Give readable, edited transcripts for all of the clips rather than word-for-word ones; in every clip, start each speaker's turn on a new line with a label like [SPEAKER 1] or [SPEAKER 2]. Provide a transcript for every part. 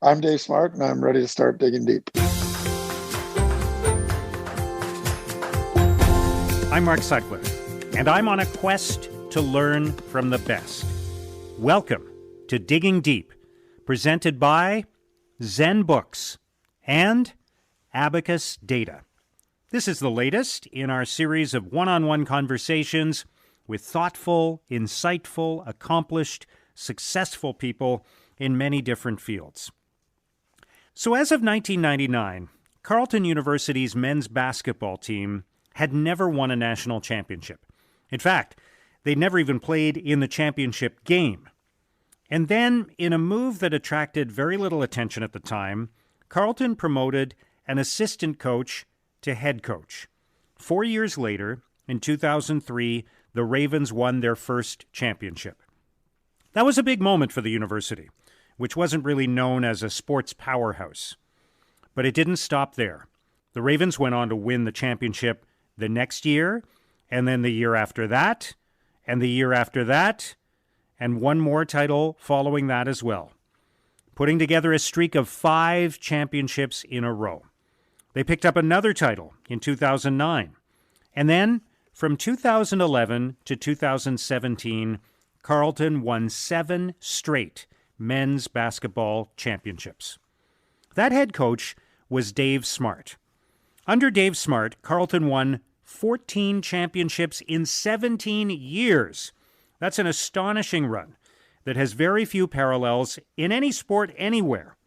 [SPEAKER 1] I'm Dave Smart, and I'm ready to start digging deep.
[SPEAKER 2] I'm Mark Sutcliffe, and I'm on a quest to learn from the best. Welcome to Digging Deep, presented by Zen Books and Abacus Data. This is the latest in our series of one-on-one conversations with thoughtful, insightful, accomplished, successful people in many different fields. So as of 1999, Carleton University's men's basketball team had never won a national championship. In fact, they'd never even played in the championship game. And then, in a move that attracted very little attention at the time, Carleton promoted an assistant coach to head coach. 4 years later, in 2003, the Ravens won their first championship. That was a big moment for the university, which wasn't really known as a sports powerhouse. But it didn't stop there. The Ravens went on to win the championship the next year, and then the year after that, and the year after that, and one more title following that as well, putting together a streak of 5 championships in a row. They picked up another title in 2009. And then, from 2011 to 2017, Carleton won 7 straight men's basketball championships. That head coach was Dave Smart. Under Dave Smart, Carleton won 14 championships in 17 years. That's an astonishing run that has very few parallels in any sport anywhere.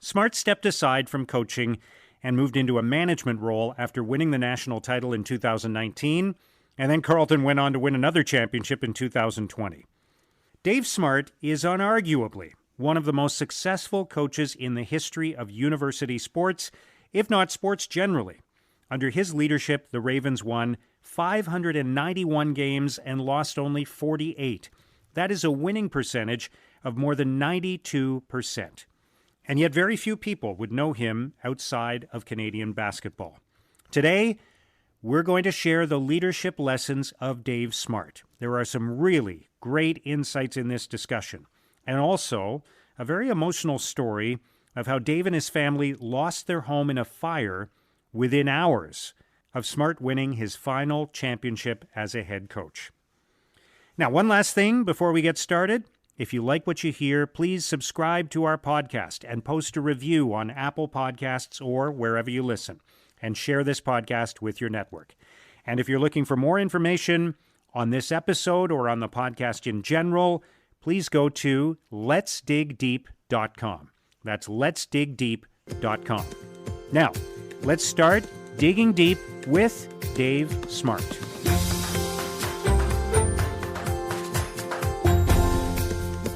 [SPEAKER 2] Smart stepped aside from coaching and moved into a management role after winning the national title in 2019, and then Carleton went on to win another championship in 2020. Dave Smart is unarguably one of the most successful coaches in the history of university sports, if not sports generally. Under his leadership, the Ravens won 591 games and lost only 48. That is a winning percentage of more than 92%. And yet very few people would know him outside of Canadian basketball. Today, we're going to share the leadership lessons of Dave Smart. There are some really great insights in this discussion, and also a very emotional story of how Dave and his family lost their home in a fire within hours of Smart winning his final championship as a head coach. Now, one last thing before we get started. If you like what you hear, please subscribe to our podcast and post a review on Apple Podcasts or wherever you listen, and share this podcast with your network. And if you're looking for more information on this episode or on the podcast in general, please go to letsdigdeep.com. That's letsdigdeep.com. Now, let's start digging deep with Dave Smart.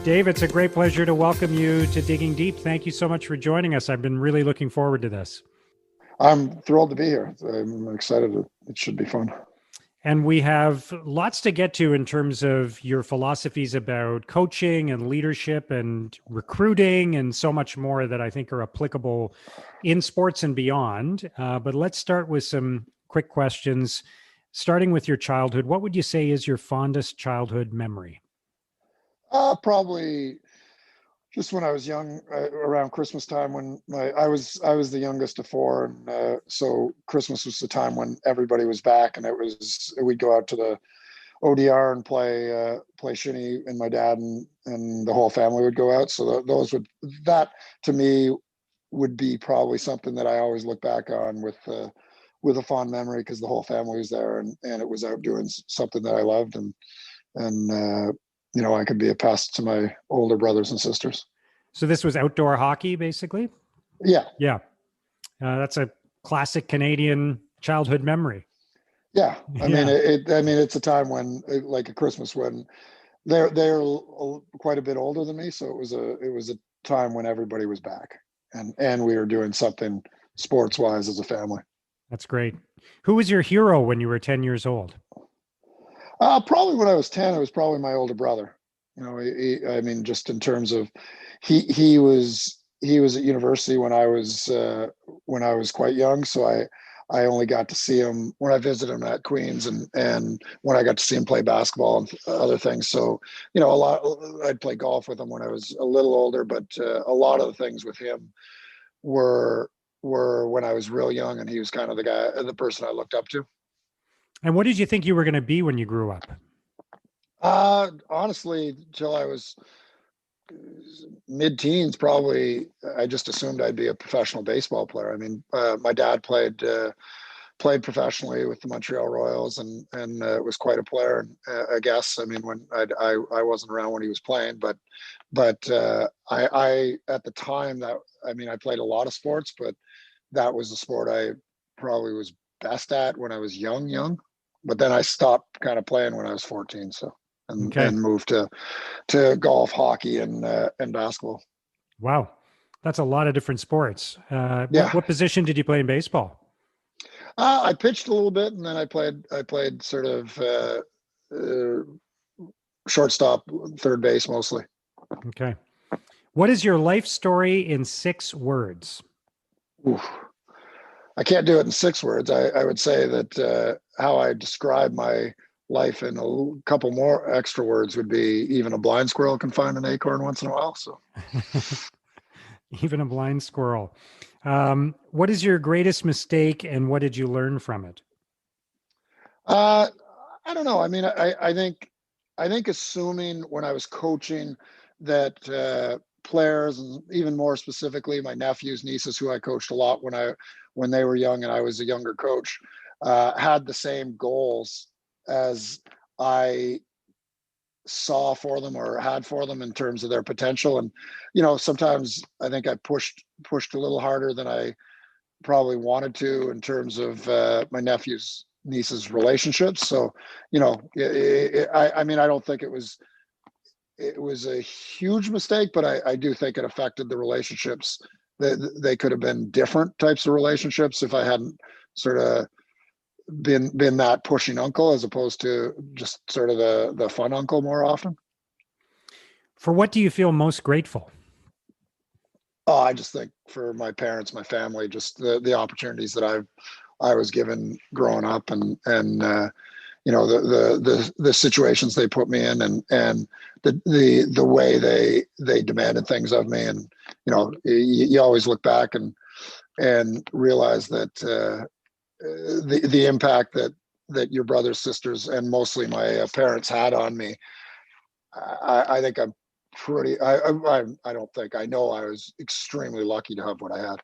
[SPEAKER 2] Dave, it's a great pleasure to welcome you to Digging Deep. Thank you so much for joining us. I've been really looking forward to this.
[SPEAKER 1] I'm thrilled to be here. I'm excited. It should be fun.
[SPEAKER 2] And we have lots to get to in terms of your philosophies about coaching and leadership and recruiting and so much more that I think are applicable in sports and beyond. But let's start with some quick questions. Starting with your childhood, what would you say is your fondest childhood memory?
[SPEAKER 1] Probably just when I was young, around Christmas time, when I was the youngest of 4, and so Christmas was the time when everybody was back, and we'd go out to the ODR and play shinny, and my dad and the whole family would go out. So that to me would be probably something that I always look back on with a fond memory, because the whole family was there, and it was out doing something that I loved, and I could be a pest to my older brothers and sisters.
[SPEAKER 2] So this was outdoor hockey, basically?
[SPEAKER 1] Yeah.
[SPEAKER 2] Yeah. That's a classic Canadian childhood memory.
[SPEAKER 1] Yeah. I mean, it's a time when, like a Christmas, when they're quite a bit older than me. So it was a time when everybody was back, and we were doing something sports wise as a family.
[SPEAKER 2] That's great. Who was your hero when you were 10 years old?
[SPEAKER 1] Probably when I was 10, it was probably my older brother. Just in terms of, he was at university when I was quite young. So I only got to see him when I visited him at Queens, and when I got to see him play basketball and other things. So, a lot, I'd play golf with him when I was a little older, but a lot of the things with him were when I was real young, and he was kind of the person I looked up to.
[SPEAKER 2] And what did you think you were going to be when you grew up?
[SPEAKER 1] Honestly, till I was mid-teens, probably, I just assumed I'd be a professional baseball player. I mean, my dad played professionally with the Montreal Royals, and was quite a player. I guess, I mean, when I wasn't around when he was playing, but I at the time, that, I mean, I played a lot of sports, but that was the sport I probably was best at when I was young. But then I stopped kind of playing when I was 14. So, and moved to golf, hockey, and basketball.
[SPEAKER 2] Wow, that's a lot of different sports.
[SPEAKER 1] Yeah.
[SPEAKER 2] What position did you play in baseball?
[SPEAKER 1] I pitched a little bit, and then I played sort of shortstop, third base mostly.
[SPEAKER 2] Okay. What is your life story in 6 words?
[SPEAKER 1] Oof. I can't do it in 6 words. I would say that how I describe my life in a couple more extra words would be: even a blind squirrel can find an acorn once in a while. So,
[SPEAKER 2] even a blind squirrel. What is your greatest mistake, and what did you learn from it?
[SPEAKER 1] I don't know. I mean, I think assuming when I was coaching that players, and even more specifically my nephews, nieces, who I coached a lot when they were young and I was a younger coach, had the same goals as I saw for them or had for them in terms of their potential. And sometimes I think I pushed a little harder than I probably wanted to in terms of my nephew's nieces relationships. So, I mean, I don't think it was a huge mistake, but I do think it affected the relationships. They could have been different types of relationships if I hadn't sort of been that pushing uncle, as opposed to just sort of the fun uncle more often.
[SPEAKER 2] For what do you feel most grateful?
[SPEAKER 1] Oh, I just think for my parents, my family, just the opportunities that I was given growing up, and the situations they put me in, and the way they demanded things of me. And you always look back and realize that the impact that your brothers, sisters, and mostly my parents had on me. I think I'm pretty. I don't think, I know I was extremely lucky to have what I had.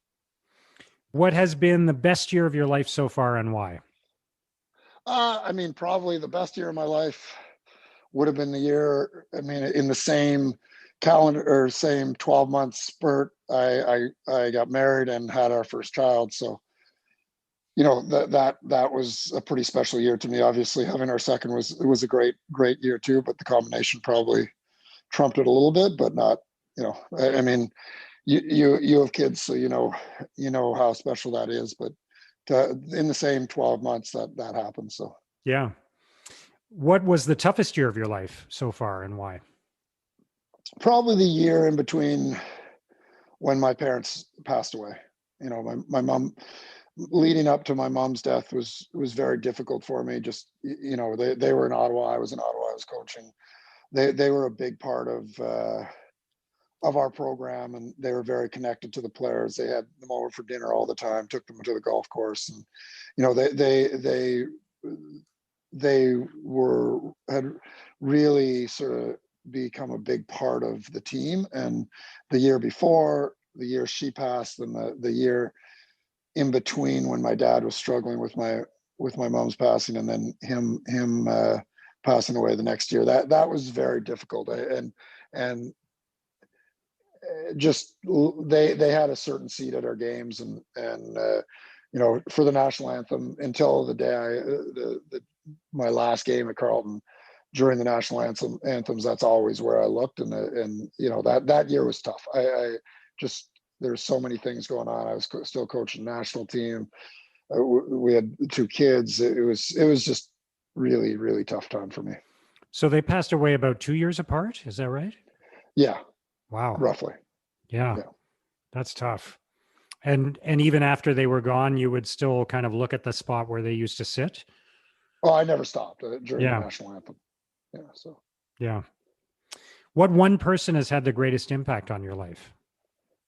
[SPEAKER 2] What has been the best year of your life so far, and why?
[SPEAKER 1] I mean, probably the best year of my life would have been the year. I mean, in the same calendar or same 12-month spurt, I got married and had our first child. So, that was a pretty special year to me. Obviously, having our second was a great year too, but the combination probably trumped it a little bit, but not. I mean, you have kids, so you know how special that is. But in the same 12 months that happened. So
[SPEAKER 2] yeah. What was the toughest year of your life so far, and why?
[SPEAKER 1] probably the year in between when my parents passed away. My mom, leading up to my mom's death, was very difficult for me. Just they were in Ottawa, I was in Ottawa, I was coaching. They were a big part of our program, and they were very connected to the players. They had them over for dinner all the time, took them to the golf course, and they had really sort of become a big part of the team. And the year before, the year she passed, and the year in between, when my dad was struggling with my mom's passing, and then him passing away the next year, that was very difficult. And just they had a certain seat at our games, and for the national anthem, until the day my last game at Carleton, during the national anthems, that's always where I looked. And that year was tough. I just, there's so many things going on. I was still coaching the national team. We had 2 kids. It was just really, really tough time for me.
[SPEAKER 2] So they passed away about 2 years apart. Is that right?
[SPEAKER 1] Yeah.
[SPEAKER 2] Wow.
[SPEAKER 1] Roughly.
[SPEAKER 2] Yeah. That's tough. And even after they were gone, you would still kind of look at the spot where they used to sit?
[SPEAKER 1] Oh, I never stopped during the
[SPEAKER 2] Yeah.
[SPEAKER 1] national anthem. Yeah. So,
[SPEAKER 2] Yeah. What one person has had the greatest impact on your life?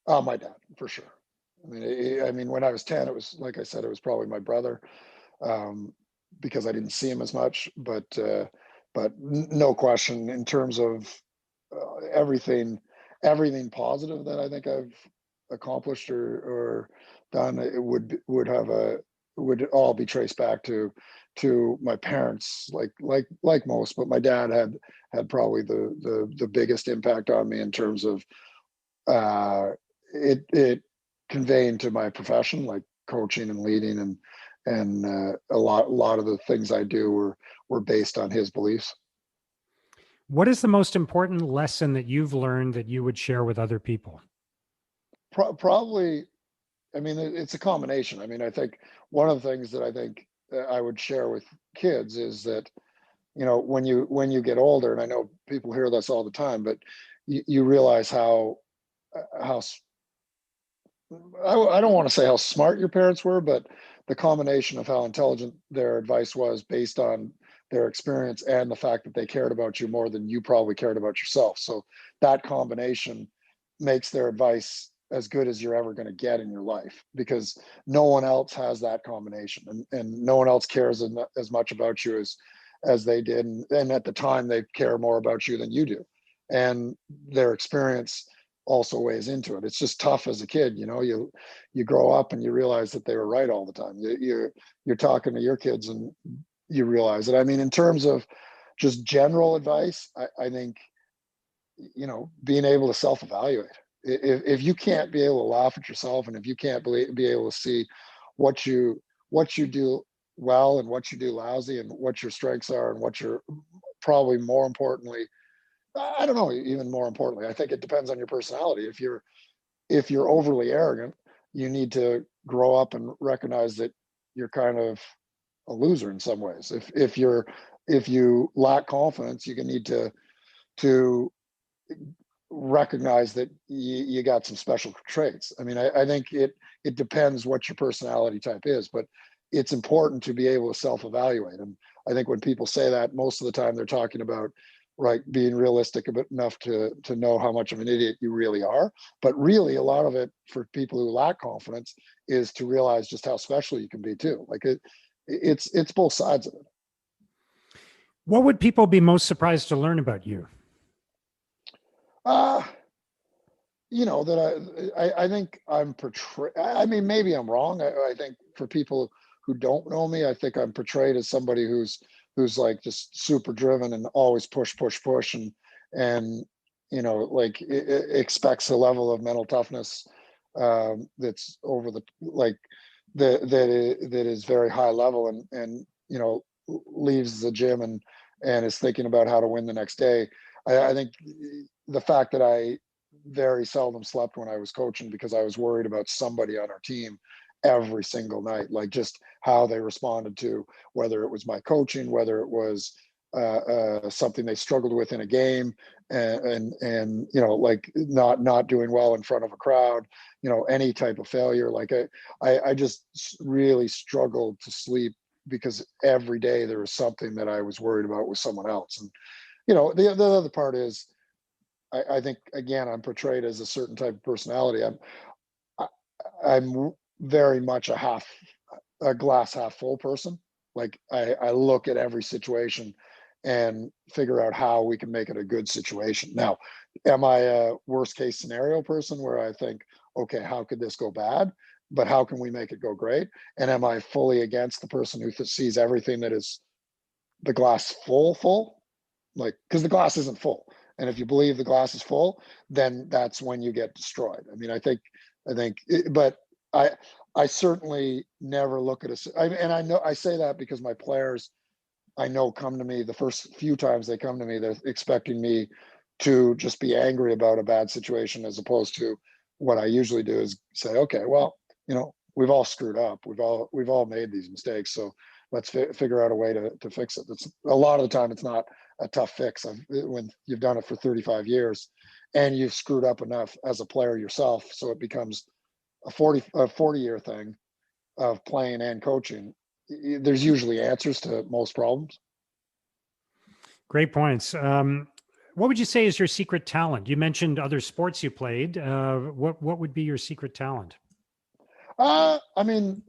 [SPEAKER 1] my dad, for sure. I mean, when I was 10, it was, like I said, it was probably my brother, um, because I didn't see him as much. But no question, in terms of everything positive that I think I've accomplished or done, it would all be traced back to my parents, like most. But my dad had probably the biggest impact on me in terms of uh, it conveying to my profession, like coaching and leading, and a lot of the things I do were based on his beliefs.
[SPEAKER 2] What is the most important lesson that you've learned that you would share with other people?
[SPEAKER 1] Probably, I mean, it's a combination. I mean, I think one of the things that I think I would share with kids is that, when you get older, and I know people hear this all the time, but you realize how I don't want to say how smart your parents were, but the combination of how intelligent their advice was based on their experience and the fact that they cared about you more than you probably cared about yourself. So that combination makes their advice as good as you're ever going to get in your life, because no one else has that combination, and no one else cares as much about you as they did. And at the time, they care more about you than you do. And their experience also weighs into it. It's just tough as a kid. You grow up and you realize that they were right all the time. You're talking to your kids and you realize it. I mean, in terms of just general advice, I think, being able to self-evaluate. If you can't be able to laugh at yourself, and if you can't be able to see what you do well and what you do lousy, and what your strengths are, and what you're probably more importantly, I don't know, even more importantly, I think it depends on your personality. If you're overly arrogant, you need to grow up and recognize that you're kind of a loser in some ways. If you lack confidence, you can need to recognize that you got some special traits. I mean, I think it depends what your personality type is, but it's important to be able to self-evaluate. And I think when people say that, most of the time they're talking about, right, being realistic enough to know how much of an idiot you really are. But really, a lot of it for people who lack confidence is to realize just how special you can be too. Like it's both sides of it.
[SPEAKER 2] What would people be most surprised to learn about you?
[SPEAKER 1] Uh, that I think I'm portrayed. I mean, maybe I'm wrong. I think for people who don't know me, I think I'm portrayed as somebody who's like just super driven and always push, push, push, and like expects a level of mental toughness, that's over the like that is very high level, and leaves the gym and is thinking about how to win the next day. I think the fact that I very seldom slept when I was coaching, because I was worried about somebody on our team every single night, like just how they responded to, whether it was my coaching, whether it was something they struggled with in a game, and like not doing well in front of a crowd, any type of failure. Like I just really struggled to sleep, because every day there was something that I was worried about with someone else. And the other part is, I think, again, I'm portrayed as a certain type of personality. I- I'm very much a glass half full person. Like I look at every situation and figure out how we can make it a good situation. Now, am I a worst case scenario person where I think, okay, how could this go bad? But how can we make it go great? And am I fully against the person who sees everything that is the glass full? Like, because the glass isn't full. And if you believe the glass is full, then that's when you get destroyed. I mean, but I, I certainly never look at and I know I say that because my players, I know, come to me the first few times they come to me, they're expecting me to just be angry about a bad situation, as opposed to what I usually do is say, okay, well, we've all screwed up. We've all made these mistakes. So let's figure out a way to fix it. It's a lot of the time, it's not a tough fix. When you've done it for 35 years and you've screwed up enough as a player yourself, so it becomes a 40-year thing of playing and coaching, there's usually answers to most problems.
[SPEAKER 2] Great points. What would you say is your secret talent? You mentioned other sports you played. What would be your secret talent?
[SPEAKER 1] I mean,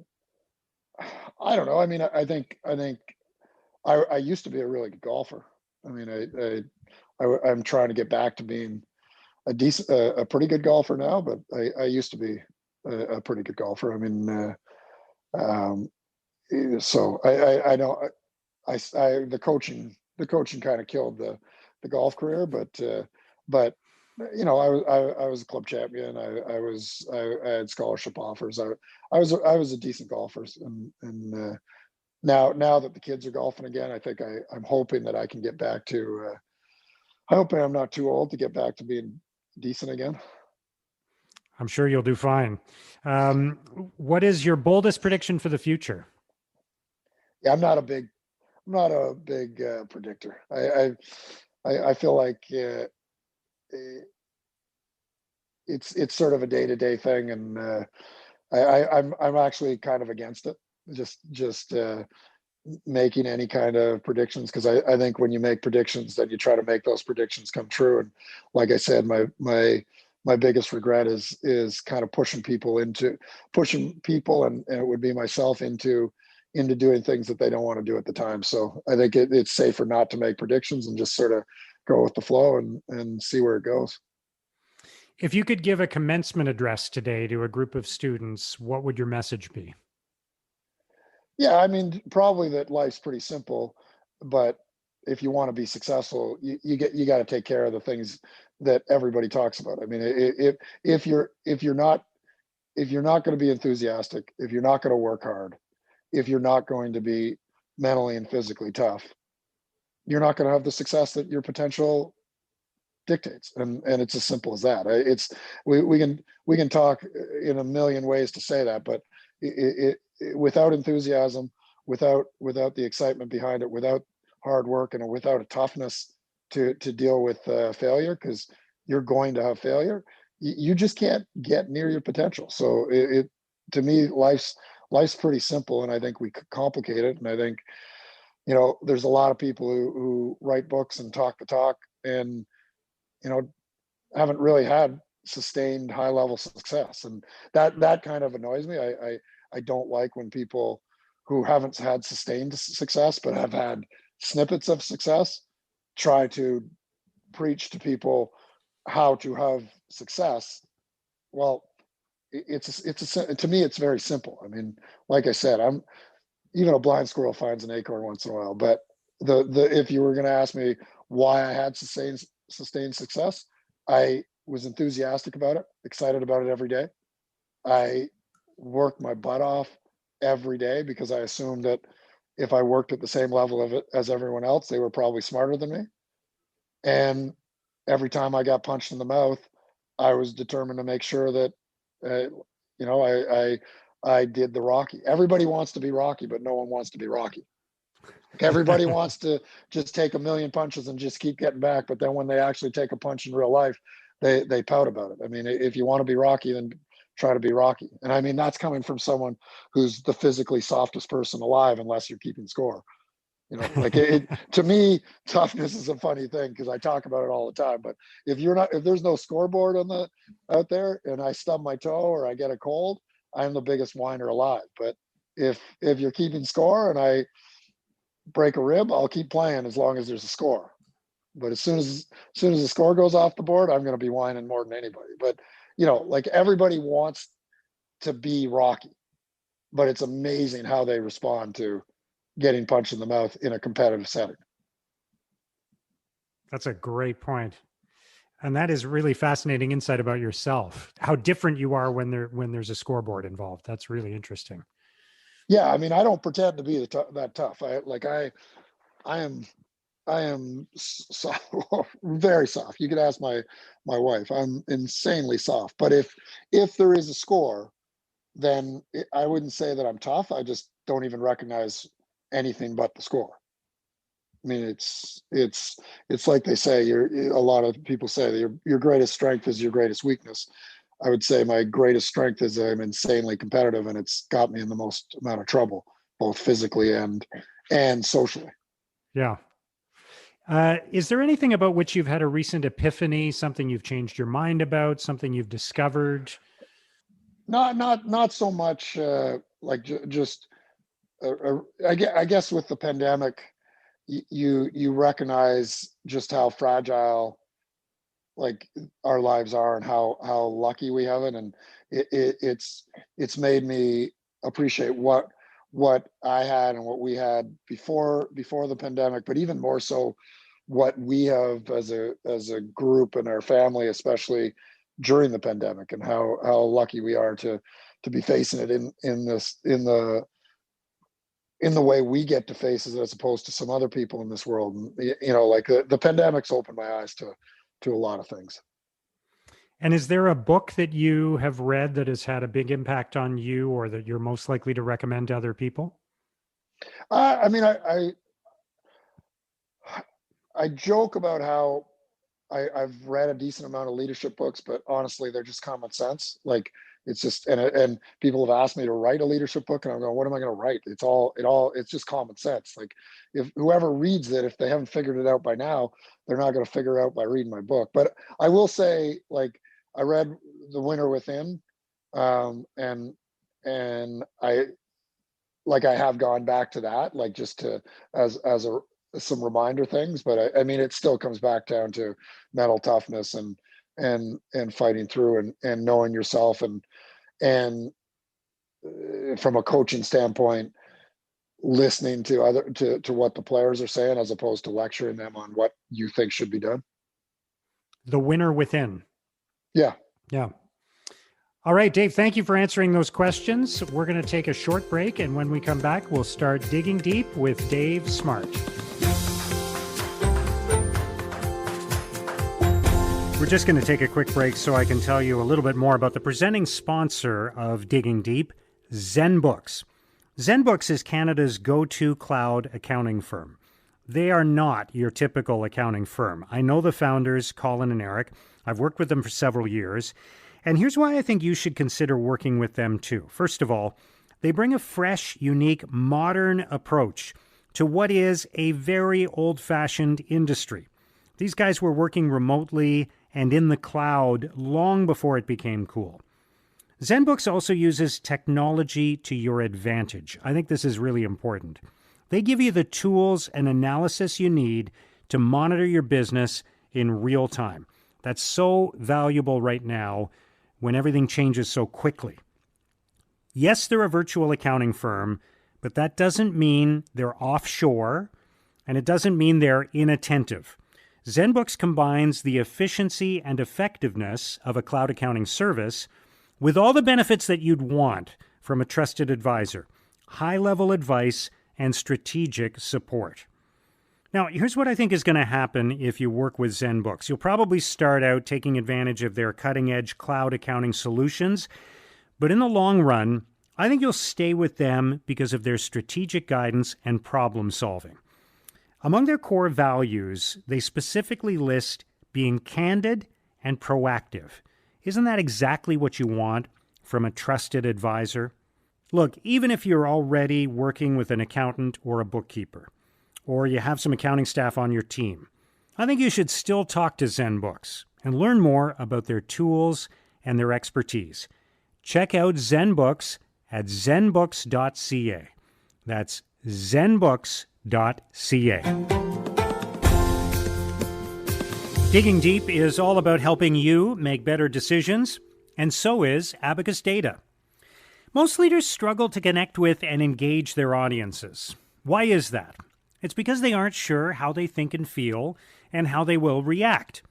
[SPEAKER 1] I don't know. I mean, I used to be a really good golfer. I mean, I'm trying to get back to being a pretty good golfer now, but I used to be a pretty good golfer. I mean, um, so I don't, the coaching kind of killed the golf career, but you know, I was a club champion. I had scholarship offers. I was a decent golfer, and now that the kids are golfing again, I think I'm hoping that I can get back to. I hope I'm not too old to get back to being decent again.
[SPEAKER 2] I'm sure you'll do fine. What is your boldest prediction for the future?
[SPEAKER 1] Yeah, I'm not a big predictor. I feel like it's sort of a day-to-day thing, and I'm actually kind of against it. Just making any kind of predictions, because I think when you make predictions, then you try to make those predictions come true. And like I said, my biggest regret is kind of pushing people, and it would be myself into doing things that they don't want to do at the time. So I think it's safer not to make predictions and just sort of go with the flow and see where it goes.
[SPEAKER 2] If you could give a commencement address today to a group of students, what would your message be?
[SPEAKER 1] Yeah, I mean, probably that life's pretty simple, but if you want to be successful, you got to take care of the things that everybody talks about. I mean, if you're not going to be enthusiastic, if you're not going to work hard, if you're not going to be mentally and physically tough, you're not going to have the success that your potential dictates. And it's as simple as that. It's we can talk in a million ways to say that, but without enthusiasm, without the excitement behind it, without hard work, and without a toughness to deal with failure, because you're going to have failure, you just can't get near your potential. So to me, life's pretty simple, and I think we complicate it. And I think, you know, there's a lot of people who write books and talk the talk, and you know, haven't really had sustained high level success, and that kind of annoys me. I don't like when people who haven't had sustained success but have had snippets of success try to preach to people how to have success. Well, to me, it's very simple. I mean, like I said, I'm even a blind squirrel finds an acorn once in a while. But the if you were going to ask me why I had sustained success, I was enthusiastic about it, excited about it every day. I worked my butt off every day because I assumed that if I worked at the same level of it as everyone else, they were probably smarter than me. And every time I got punched in the mouth, I was determined to make sure that, you know, I did the Rocky. Everybody wants to be Rocky, but no one wants to be Rocky. Everybody wants to just take a million punches and just keep getting back, but then when they actually take a punch in real life, they pout about it. I mean, if you want to be Rocky, then try to be Rocky. And I mean, that's coming from someone who's the physically softest person alive, unless you're keeping score. You know, like to me, toughness is a funny thing because I talk about it all the time. But if there's no scoreboard out there, and I stub my toe or I get a cold, I'm the biggest whiner alive. But if you're keeping score and I break a rib, I'll keep playing as long as there's a score. But as soon as the score goes off the board, I'm going to be whining more than anybody. But you know, like everybody wants to be Rocky, but it's amazing how they respond to getting punched in the mouth in a competitive setting.
[SPEAKER 2] That's a great point. And that is really fascinating insight about yourself, how different you are when there's a scoreboard involved. That's really interesting.
[SPEAKER 1] Yeah, I mean, I don't pretend to be that tough. I am soft, very soft. You could ask my wife. I'm insanely soft. But if there is a score, then I wouldn't say that I'm tough. I just don't even recognize anything but the score. I mean, it's like they say. A lot of people say that your greatest strength is your greatest weakness. I would say my greatest strength is I'm insanely competitive, and it's got me in the most amount of trouble, both physically and socially.
[SPEAKER 2] Yeah. Is there anything about which you've had a recent epiphany, something you've changed your mind about, something you've discovered?
[SPEAKER 1] Not so much like just I guess with the pandemic, you recognize just how fragile like our lives are and how lucky we have it, and it's made me appreciate what I had and what we had before the pandemic, but even more so what we have as a group and our family, especially during the pandemic, and how lucky we are to be facing it in the way we get to face it, as opposed to some other people in this world. And, like the pandemic's opened my eyes to a lot of things.
[SPEAKER 2] And is there a book that you have read that has had a big impact on you, or that you're most likely to recommend to other people?
[SPEAKER 1] I mean, I joke about how I've read a decent amount of leadership books, but honestly, they're just common sense. Like it's just, and people have asked me to write a leadership book, and I'm going, what am I going to write? It's just common sense. Like if whoever reads it, if they haven't figured it out by now, they're not going to figure it out by reading my book. But I will say, like, I read The Winner Within, and I have gone back to that, like just to as some reminder things. But I mean, it still comes back down to mental toughness and fighting through and knowing yourself, and from a coaching standpoint, listening to what the players are saying, as opposed to lecturing them on what you think should be done.
[SPEAKER 2] The Winner Within.
[SPEAKER 1] Yeah.
[SPEAKER 2] Yeah. All right, Dave, thank you for answering those questions. We're going to take a short break, and when we come back, we'll start digging deep with Dave Smart. We're just going to take a quick break so I can tell you a little bit more about the presenting sponsor of Digging Deep, ZenBooks. ZenBooks is Canada's go-to cloud accounting firm. They are not your typical accounting firm. I know the founders, Colin and Eric. I've worked with them for several years. And here's why I think you should consider working with them too. First of all, they bring a fresh, unique, modern approach to what is a very old-fashioned industry. These guys were working remotely and in the cloud long before it became cool. ZenBooks also uses technology to your advantage. I think this is really important. They give you the tools and analysis you need to monitor your business in real time. That's so valuable right now when everything changes so quickly. Yes, they're a virtual accounting firm, but that doesn't mean they're offshore, and it doesn't mean they're inattentive. ZenBooks combines the efficiency and effectiveness of a cloud accounting service with all the benefits that you'd want from a trusted advisor, high-level advice, and strategic support. Now, here's what I think is going to happen if you work with ZenBooks. You'll probably start out taking advantage of their cutting-edge cloud accounting solutions, but in the long run, I think you'll stay with them because of their strategic guidance and problem solving. Among their core values, they specifically list being candid and proactive. Isn't that exactly what you want from a trusted advisor? Look, even if you're already working with an accountant or a bookkeeper, or you have some accounting staff on your team, I think you should still talk to ZenBooks and learn more about their tools and their expertise. Check out ZenBooks at zenbooks.ca. That's zenbooks.ca. Digging Deep is all about helping you make better decisions, and so is Abacus Data. Most leaders struggle to connect with and engage their audiences. Why is that? It's because they aren't sure how they think and feel and how they will react.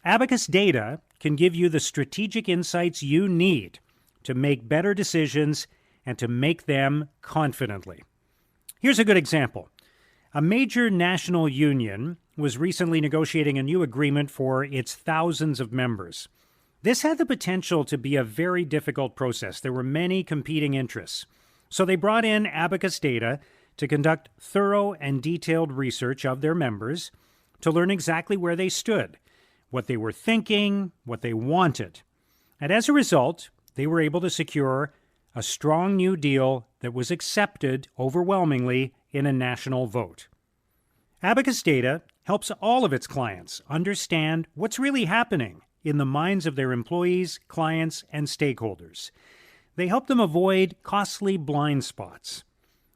[SPEAKER 2] Abacus Data can give you the strategic insights you need to make better decisions and to make them confidently. Here's a good example. A major national union was recently negotiating a new agreement for its thousands of members. This had the potential to be a very difficult process. There were many competing interests. So they brought in Abacus Data to conduct thorough and detailed research of their members to learn exactly where they stood, what they were thinking, what they wanted. And as a result, they were able to secure a strong new deal that was accepted overwhelmingly in a national vote. Abacus Data helps all of its clients understand what's really happening in the minds of their employees, clients, and stakeholders. They help them avoid costly blind spots.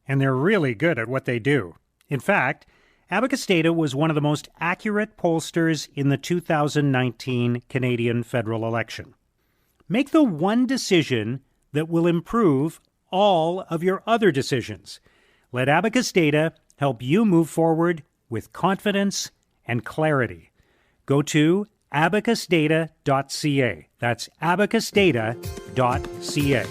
[SPEAKER 2] And they're really good at what they do. In fact, Abacus Data was one of the most accurate pollsters in the 2019 Canadian federal election. Make the one decision that will improve all of your other decisions. Let Abacus Data help you move forward with confidence and clarity. Go to abacusdata.ca. That's abacusdata.ca.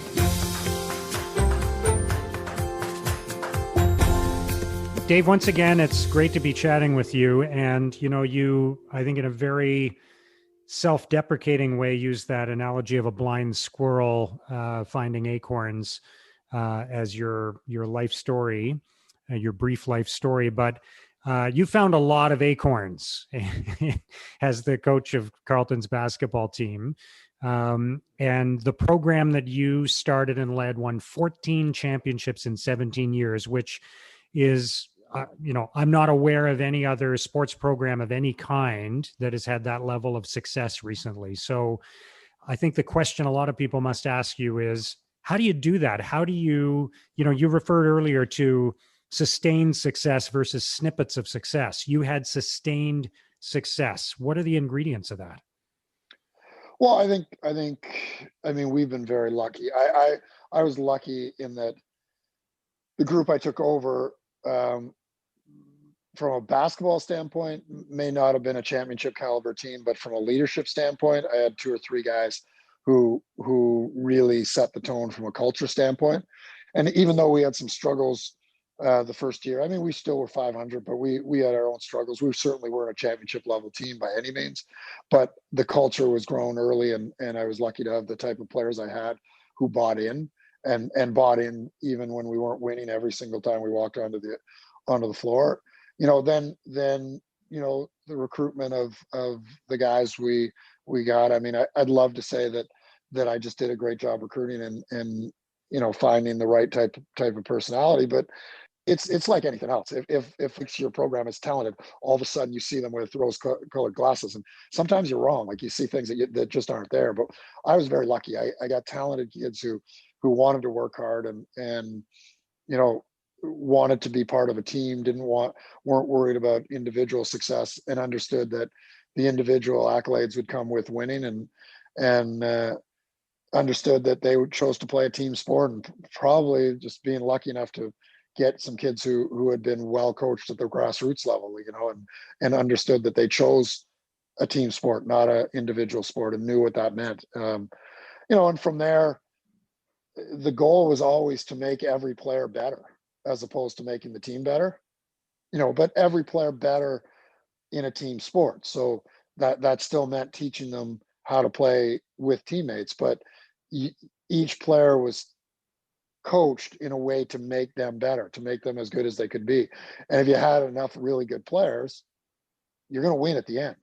[SPEAKER 2] Dave, once again, it's great to be chatting with you. And, you, I think in a very self-deprecating way, use that analogy of a blind squirrel finding acorns as your life story, your brief life story. But you found a lot of acorns as the coach of Carleton's basketball team. And the program that you started and led won 14 championships in 17 years, which is, I'm not aware of any other sports program of any kind that has had that level of success recently. So I think the question a lot of people must ask you is, how do you do that? How do you referred earlier to sustained success versus snippets of success. You had sustained success. What are the ingredients of that?
[SPEAKER 1] Well, I mean, we've been very lucky. I was lucky in that the group I took over, from a basketball standpoint, may not have been a championship caliber team, but from a leadership standpoint, I had 2 or 3 guys who really set the tone from a culture standpoint. And even though we had some struggles the first year, I mean, we still were 500, but we had our own struggles. We certainly weren't a championship level team by any means, but the culture was grown early, and I was lucky to have the type of players I had who bought in and bought in even when we weren't winning every single time we walked onto the floor. Then the recruitment of the guys we got. I mean, I'd love to say that I just did a great job recruiting and finding the right type of personality, but it's like anything else. If your program is talented, all of a sudden you see them with rose-colored glasses, and sometimes you're wrong. Like, you see things that just aren't there. But I was very lucky. I got talented kids who wanted to work hard and wanted to be part of a team, weren't worried about individual success, and understood that the individual accolades would come with winning, and understood that they chose to play a team sport, and probably just being lucky enough to get some kids who had been well coached at the grassroots level, and understood that they chose a team sport, not an individual sport, and knew what that meant. And from there, the goal was always to make every player better, as opposed to making the team better, but every player better in a team sport. So that still meant teaching them how to play with teammates, but each player was coached in a way to make them better, to make them as good as they could be. And if you had enough really good players, you're going to win at the end.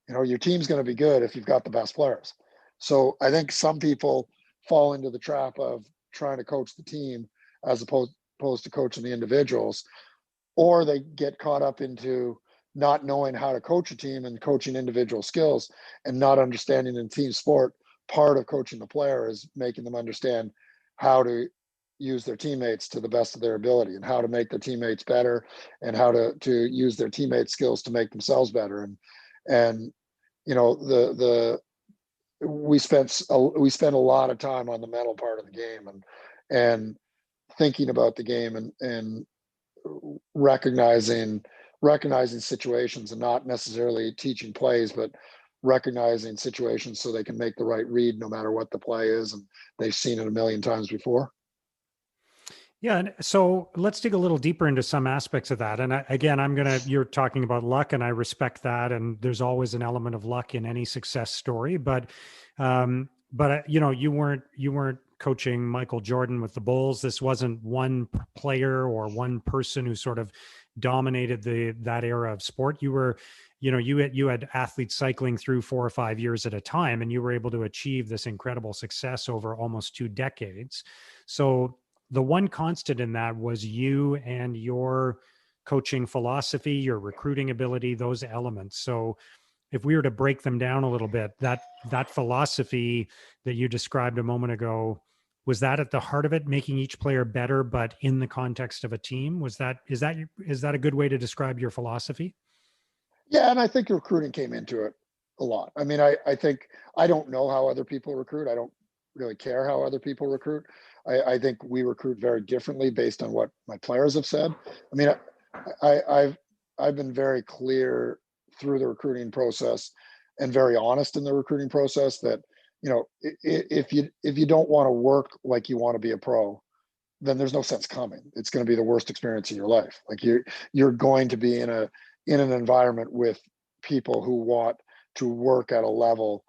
[SPEAKER 1] Your team's going to be good if you've got the best players. So I think some people fall into the trap of trying to coach the team as opposed to coaching the individuals, or they get caught up into not knowing how to coach a team and coaching individual skills, and not understanding in team sport, part of coaching the player is making them understand how to use their teammates to the best of their ability, and how to make their teammates better, and how to use their teammates' skills to make themselves better. We spent a lot of time on the mental part of the game, and thinking about the game, and recognizing situations, and not necessarily teaching plays, but recognizing situations so they can make the right read no matter what the play is, and they've seen it a million times before.
[SPEAKER 2] Yeah. And so let's dig a little deeper into some aspects of that. And you're talking about luck, and I respect that. And there's always an element of luck in any success story, but you weren't coaching Michael Jordan with the Bulls. This wasn't one player or one person who sort of dominated that era of sport. You were you had athletes cycling through 4 or 5 years at a time, and you were able to achieve this incredible success over almost 2 decades. So the one constant in that was you and your coaching philosophy, your recruiting ability, those elements. So if we were to break them down a little bit, that philosophy that you described a moment ago, was that at the heart of it, making each player better, but in the context of a team? Is that a good way to describe your philosophy?
[SPEAKER 1] Yeah, and I think recruiting came into it a lot. I mean, I think I don't know how other people recruit. I don't really care how other people recruit. I think we recruit very differently based on what my players have said. I mean, I've been very clear through the recruiting process and very honest in the recruiting process that, if you don't want to work like you want to be a pro, then there's no sense coming. It's going to be the worst experience in your life. Like you're going to be in an environment with people who want to work at a level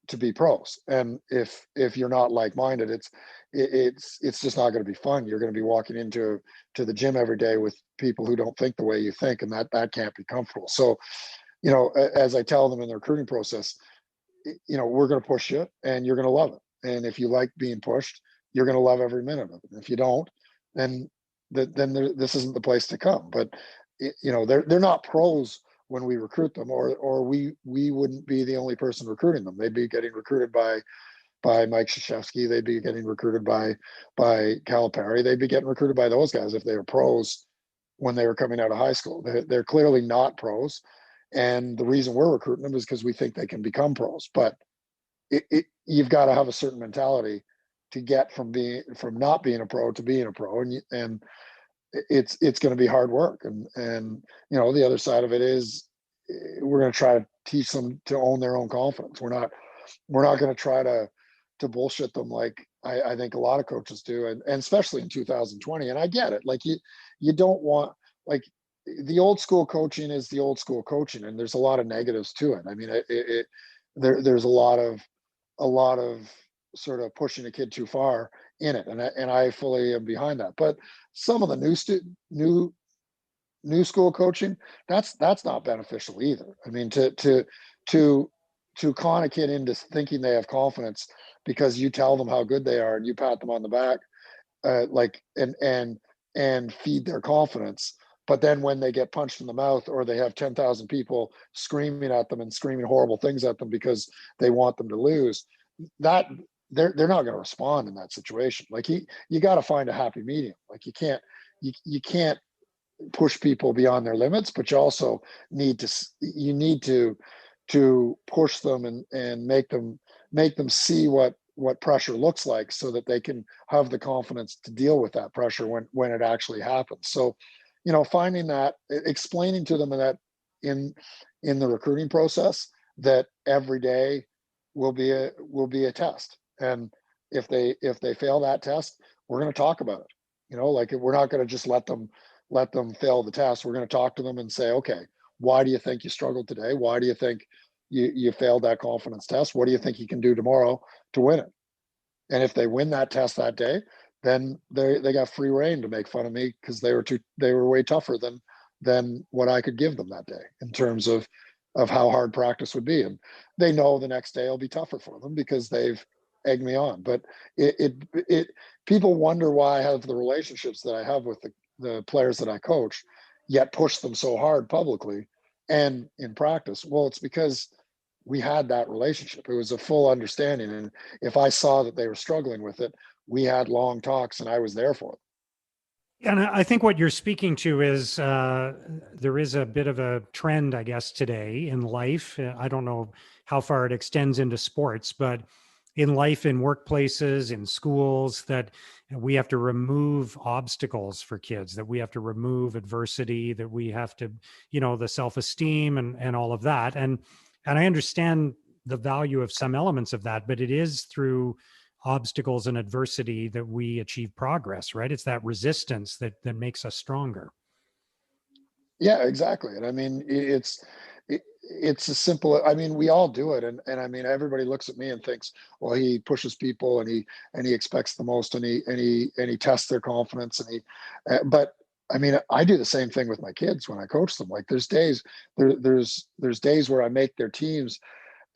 [SPEAKER 1] to be pros. And if you're not like-minded, it's just not going to be fun. You're going to be walking into the gym every day with people who don't think the way you think, and that can't be comfortable. So, as I tell them in the recruiting process, we're going to push you and you're going to love it. And if you like being pushed, you're going to love every minute of it. And if you don't, then this isn't the place to come. But they're not pros when we recruit them, or we wouldn't be the only person recruiting them. They'd be getting recruited by Mike Krzyzewski. They'd be getting recruited by Calipari. They'd be getting recruited by those guys if they were pros when they were coming out of high school. They're clearly not pros. And the reason we're recruiting them is because we think they can become pros. But you've got to have a certain mentality to get from not being a pro to being a pro, and it's going to be hard work. And the other side of it is we're going to try to teach them to own their own confidence. We're not going to try to bullshit them like I think a lot of coaches do, and especially in 2020. And I get it. Like you don't want, like, the old school coaching is the old school coaching, and there's a lot of negatives to it. I mean, there's a lot of sort of pushing a kid too far in it, and I fully am behind that. But some of the new school coaching, that's not beneficial either. I mean, to con a kid into thinking they have confidence because you tell them how good they are and you pat them on the back, and feed their confidence. But then when they get punched in the mouth, or they have 10,000 people screaming at them and screaming horrible things at them because they want them to lose, that they're not going to respond in that situation. Like you got to find a happy medium. Like you can't push people beyond their limits, but you also need to push them and make them see what pressure looks like, so that they can have the confidence to deal with that pressure when it actually happens. So, finding that, explaining to them that in the recruiting process, that every day will be a test. And if they fail that test, we're going to talk about it. Like, we're not going to just let them fail the test. We're going to talk to them and say, okay, why do you think you struggled today? Why do you think you failed that confidence test? What do you think you can do tomorrow to win it? And if they win that test that day, then they got free reign to make fun of me because they were way tougher than what I could give them that day in terms of how hard practice would be. And they know the next day will be tougher for them because they've egged me on. But people wonder why I have the relationships that I have with the players that I coach, yet push them so hard publicly and in practice. Well, it's because we had that relationship. It was a full understanding. And if I saw that they were struggling with it, we had long talks and I was there for them.
[SPEAKER 2] And I think what you're speaking to is there is a bit of a trend, I guess, today in life. I don't know how far it extends into sports, but in life, in workplaces, in schools, that we have to remove obstacles for kids, that we have to remove adversity, that we have to, the self-esteem and all of that. And I understand the value of some elements of that, but it is through obstacles and adversity that we achieve progress, right? It's that resistance that makes us stronger.
[SPEAKER 1] Yeah, exactly. And I mean, it's a simple, I mean, we all do it. And I mean, everybody looks at me and thinks, well, he pushes people and he expects the most, and he tests their confidence, but I mean, I do the same thing with my kids when I coach them. Like there's days where I make their teams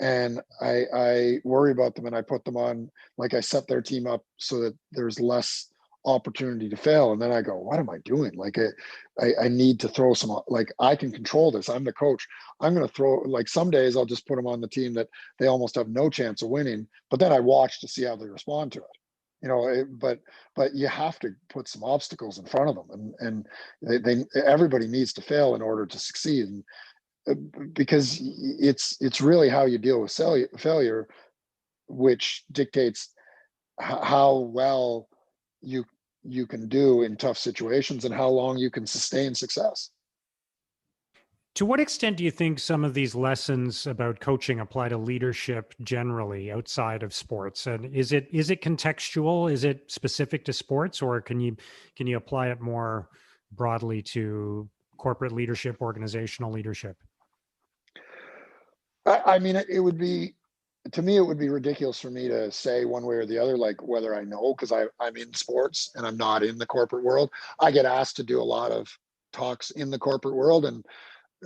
[SPEAKER 1] and I worry about them and I put them on, like I set their team up so that there's less opportunity to fail. And then I go, what am I doing? Like I need to throw some, like I can control this. I'm the coach. I'm going to throw, like some days I'll just put them on the team that they almost have no chance of winning, but then I watch to see how they respond to it. But you have to put some obstacles in front of them, and everybody needs to fail in order to succeed. And because it's really how you deal with failure, which dictates how well you you can do in tough situations and how long you can sustain success.
[SPEAKER 2] To what extent do you think some of these lessons about coaching apply to leadership generally outside of sports? And is it contextual? Is it specific to sports, or can you apply it more broadly to corporate leadership, organizational leadership?
[SPEAKER 1] I mean, it would be, to me, it would be ridiculous for me to say one way or the other, like whether I know, because I'm in sports and I'm not in the corporate world. I get asked to do a lot of talks in the corporate world, and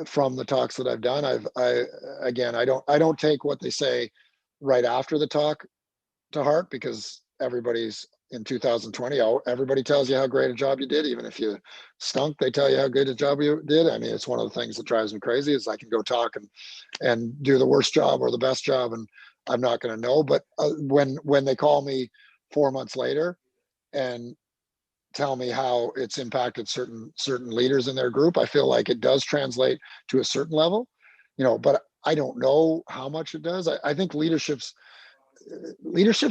[SPEAKER 1] from the talks that I've done, I don't take what they say right after the talk to heart, because everybody's in 2020, everybody tells you how great a job you did. Even if you stunk, they tell you how good a job you did. I mean, it's one of the things that drives me crazy is I can go talk and do the worst job or the best job, and I'm not going to know. But when they call me 4 months later and tell me how it's impacted certain leaders in their group, I feel like it does translate to a certain level, but I don't know how much it does. I think leadership's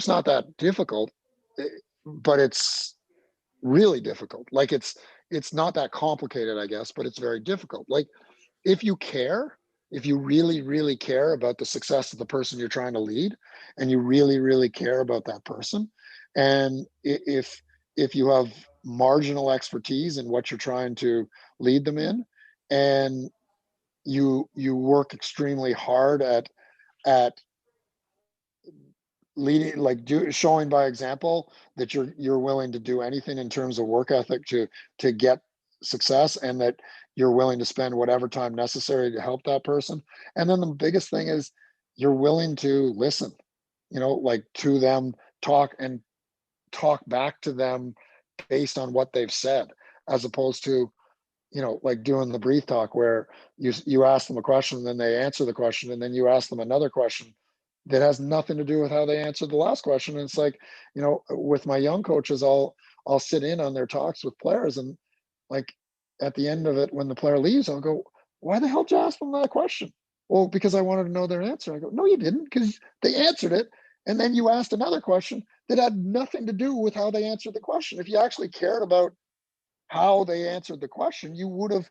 [SPEAKER 1] not that difficult, but it's really difficult. Like it's not that complicated, I guess, but it's very difficult. Like if you care, if you really, really care about the success of the person you're trying to lead, and you really, really care about that person, and if you have marginal expertise in what you're trying to lead them in, and you work extremely hard at leading, like showing by example that you're willing to do anything in terms of work ethic to get success, and that you're willing to spend whatever time necessary to help that person. And then the biggest thing is you're willing to listen, like to them, talk back to them based on what they've said, as opposed to like doing the breathe talk where you ask them a question and then they answer the question, and then you ask them another question that has nothing to do with how they answered the last question. And it's like, with my young coaches, I'll sit in on their talks with players, and like at the end of it, when the player leaves, I'll go, why the hell did you ask them that question? Well, because I wanted to know their answer. I go, no, you didn't, because they answered it. And then you asked another question that had nothing to do with how they answered the question. If you actually cared about how they answered the question, you would have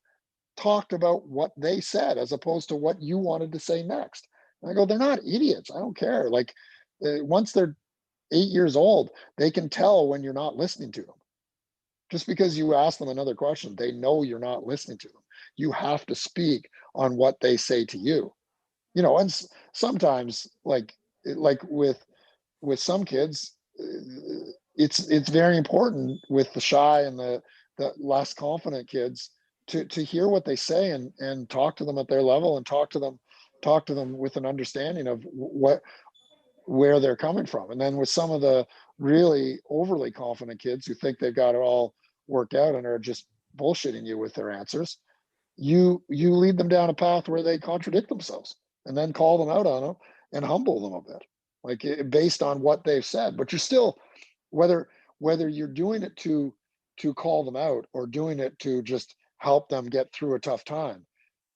[SPEAKER 1] talked about what they said as opposed to what you wanted to say next. And I go, they're not idiots. I don't care. Like once they're 8 years old, they can tell when you're not listening to them. Just because you ask them another question, they know you're not listening to them. You have to speak on what they say to you. And sometimes like with some kids, it's very important with the shy and the less confident kids to hear what they say, and talk to them at their level, and talk to them with an understanding of where they're coming from. And then with some of the really overly confident kids who think they've got it all worked out and are just bullshitting you with their answers, you lead them down a path where they contradict themselves, and then call them out on them and humble them a bit, like based on what they've said. But you're still, whether you're doing it to call them out or doing it to just help them get through a tough time,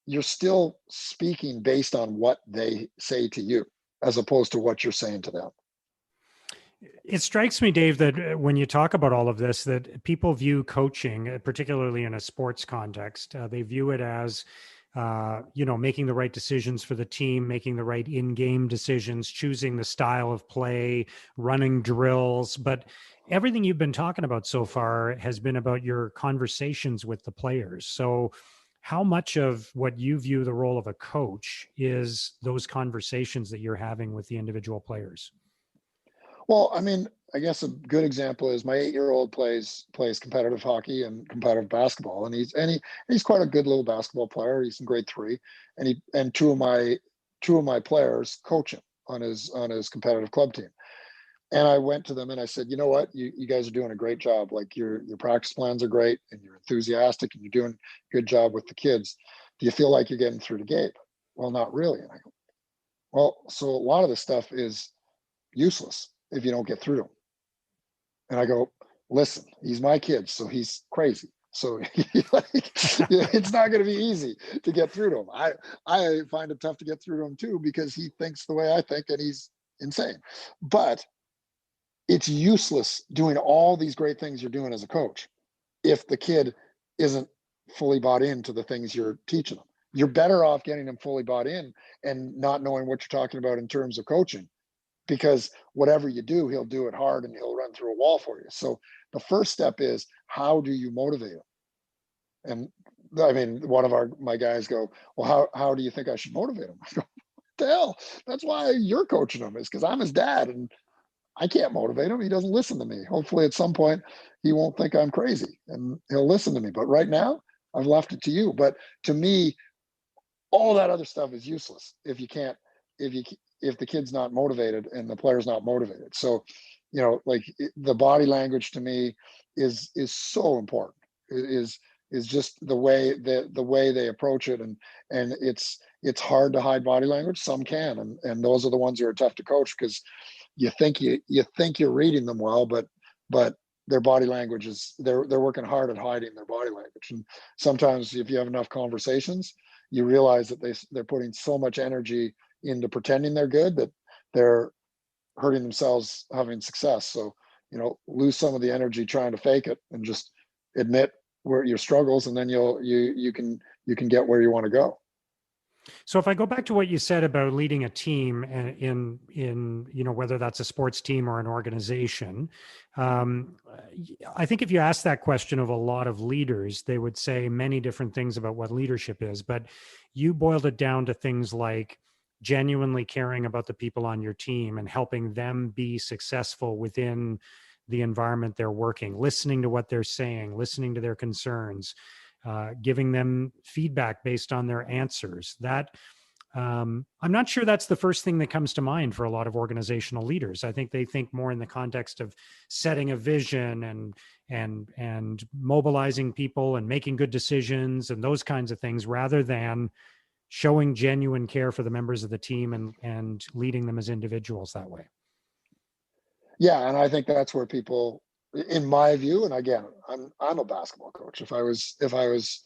[SPEAKER 1] you're still speaking based on what they say to you, as opposed to what you're saying to them.
[SPEAKER 2] It strikes me, Dave, that when you talk about all of this, that people view coaching, particularly in a sports context, they view it as, making the right decisions for the team, making the right in-game decisions, choosing the style of play, running drills. But everything you've been talking about so far has been about your conversations with the players. So how much of what you view the role of a coach is those conversations that you're having with the individual players?
[SPEAKER 1] Well, I mean, I guess a good example is my 8-year-old plays competitive hockey and competitive basketball, and he's quite a good little basketball player. He's in grade 3, and two of my players coach him on his competitive club team. And I went to them and I said, you know what, you guys are doing a great job. Like your practice plans are great, and you're enthusiastic, and you're doing a good job with the kids. Do you feel like you're getting through to Gabe? Well, not really. And I go, well, so a lot of this stuff is useless if you don't get through to him. And I go, listen, he's my kid, so he's crazy. So it's not going to be easy to get through to him. I find it tough to get through to him too, because he thinks the way I think, and he's insane. But it's useless doing all these great things you're doing as a coach if the kid isn't fully bought into the things you're teaching them. You're better off getting them fully bought in and not knowing what you're talking about in terms of coaching, because whatever you do, he'll do it hard and he'll run through a wall for you. So the first step is, how do you motivate him? And I mean, one of my guys go, well, how do you think I should motivate him? I go, what the hell? That's why you're coaching him, is because I'm his dad and I can't motivate him. He doesn't listen to me. Hopefully at some point he won't think I'm crazy and he'll listen to me. But right now I've left it to you. But to me, all that other stuff is useless if the kid's not motivated and the player's not motivated. So, like the body language to me is so important. It is just the way they approach it, and it's hard to hide body language. Some can, and those are the ones that are tough to coach, because you think you're reading them well, but their body language is, they're working hard at hiding their body language. And sometimes if you have enough conversations, you realize that they're putting so much energy into pretending they're good that they're hurting themselves having success. So, lose some of the energy trying to fake it and just admit where your struggles, and then you can get where you want to go.
[SPEAKER 2] So if I go back to what you said about leading a team in whether that's a sports team or an organization, I think if you ask that question of a lot of leaders, they would say many different things about what leadership is. But you boiled it down to things like genuinely caring about the people on your team and helping them be successful within the environment they're working, listening to what they're saying, listening to their concerns, giving them feedback based on their answers. That I'm not sure that's the first thing that comes to mind for a lot of organizational leaders. I think they think more in the context of setting a vision and mobilizing people and making good decisions and those kinds of things, rather than showing genuine care for the members of the team and leading them as individuals that way.
[SPEAKER 1] Yeah, and I think that's where people, in my view, and again, I'm a basketball coach. If I was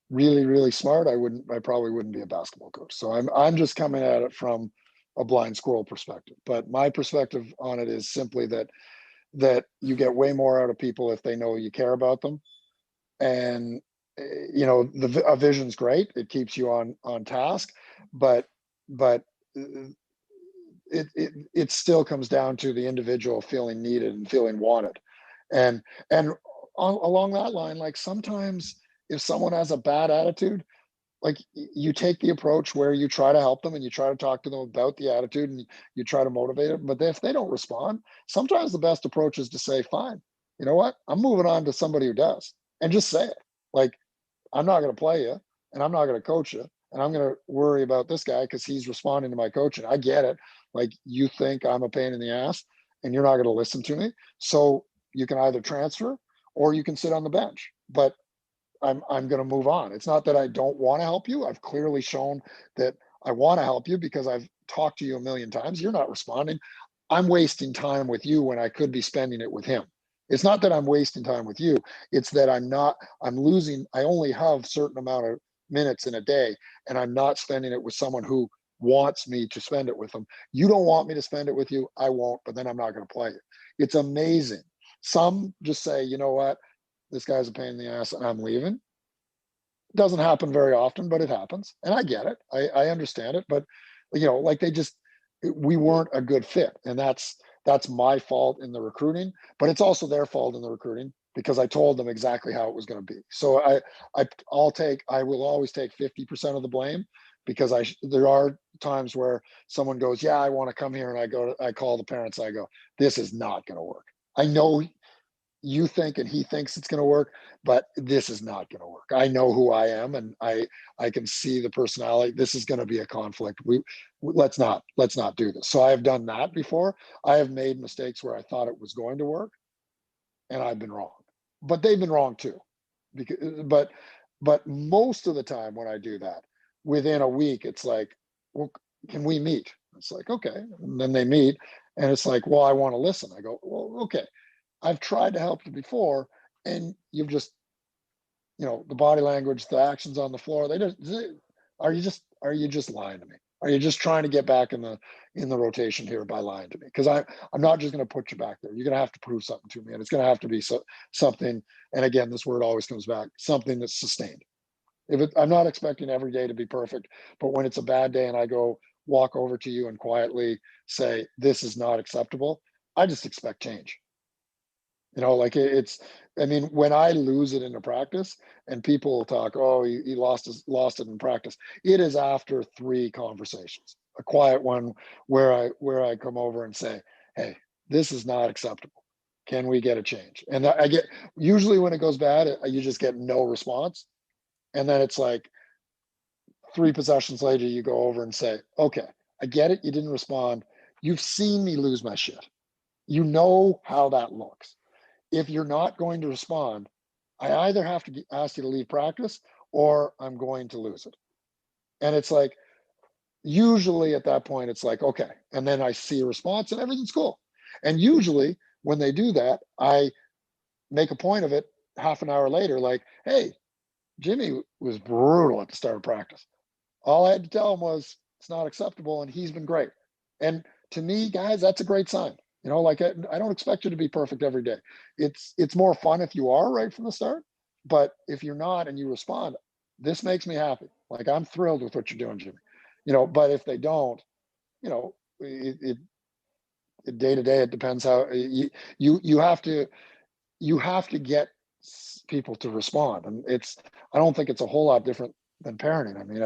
[SPEAKER 1] really, really smart, I probably wouldn't be a basketball coach. So I'm just coming at it from a blind squirrel perspective. But my perspective on it is simply that you get way more out of people if they know you care about them. And a vision's great. It keeps you on task, but it still comes down to the individual feeling needed and feeling wanted. And along that line, like sometimes if someone has a bad attitude, like you take the approach where you try to help them and you try to talk to them about the attitude and you try to motivate them. But if they don't respond, sometimes the best approach is to say, fine, you know what? I'm moving on to somebody who does, and just say it. Like, I'm not going to play you and I'm not going to coach you, and I'm going to worry about this guy because he's responding to my coaching. I get it. Like, you think I'm a pain in the ass and you're not going to listen to me. So you can either transfer or you can sit on the bench, but I'm going to move on. It's not that I don't want to help you. I've clearly shown that I want to help you because I've talked to you a million times. You're not responding. I'm wasting time with you when I could be spending it with him. It's not that I'm wasting time with you. It's that I'm losing. I only have a certain amount of minutes in a day, and I'm not spending it with someone who wants me to spend it with them. You don't want me to spend it with you, I won't, but then I'm not going to play it. It's amazing. Some just say, you know what, this guy's a pain in the ass and I'm leaving. It doesn't happen very often, but it happens. And I get it. I understand it. But, like we weren't a good fit. And that's my fault in the recruiting, but it's also their fault in the recruiting because I told them exactly how it was going to be. So I will always take 50% of the blame because there are times where someone goes, yeah, I want to come here. And I call the parents. I go, this is not going to work. I know you think and he thinks it's going to work, but this is not going to work. I know who I am, and I can see the personality. This is going to be a conflict. Let's not do this. So I have done that before. I have made mistakes where I thought it was going to work, and I've been wrong, but they've been wrong too. But most of the time when I do that, within a week, it's like, well, can we meet? It's like, okay. And then they meet, and it's like, well, I want to listen. I go, well, okay. I've tried to help you before, and you've just, the body language, the actions on the floor, are you just lying to me? Are you just trying to get back in the rotation here by lying to me? Because I'm not just going to put you back there. You're going to have to prove something to me, and it's going to have to be something. And again, this word always comes back: something that's sustained. I'm not expecting every day to be perfect, but when it's a bad day and I go walk over to you and quietly say, this is not acceptable, I just expect change. I mean, when I lose it in a practice and people talk, oh, he lost it in practice, it is after 3 conversations, a quiet one where I come over and say, hey, this is not acceptable. Can we get a change? And I get, usually when it goes bad, you just get no response. And then it's like 3 possessions later, you go over and say, okay, I get it. You didn't respond. You've seen me lose my shit. You know how that looks. If you're not going to respond, I either have to ask you to leave practice or I'm going to lose it. And it's like, usually at that point, it's like, okay. And then I see a response and everything's cool. And usually when they do that, I make a point of it half an hour later, like, hey, Jimmy was brutal at the start of practice. All I had to tell him was it's not acceptable, and he's been great. And to me, guys, that's a great sign. Like I don't expect you to be perfect every day. It's more fun if you are right from the start. But if you're not and you respond, this makes me happy. Like, I'm thrilled with what you're doing, Jimmy. But if they don't, it day to day, it depends how you have to get people to respond. And I don't think it's a whole lot different than parenting. I mean,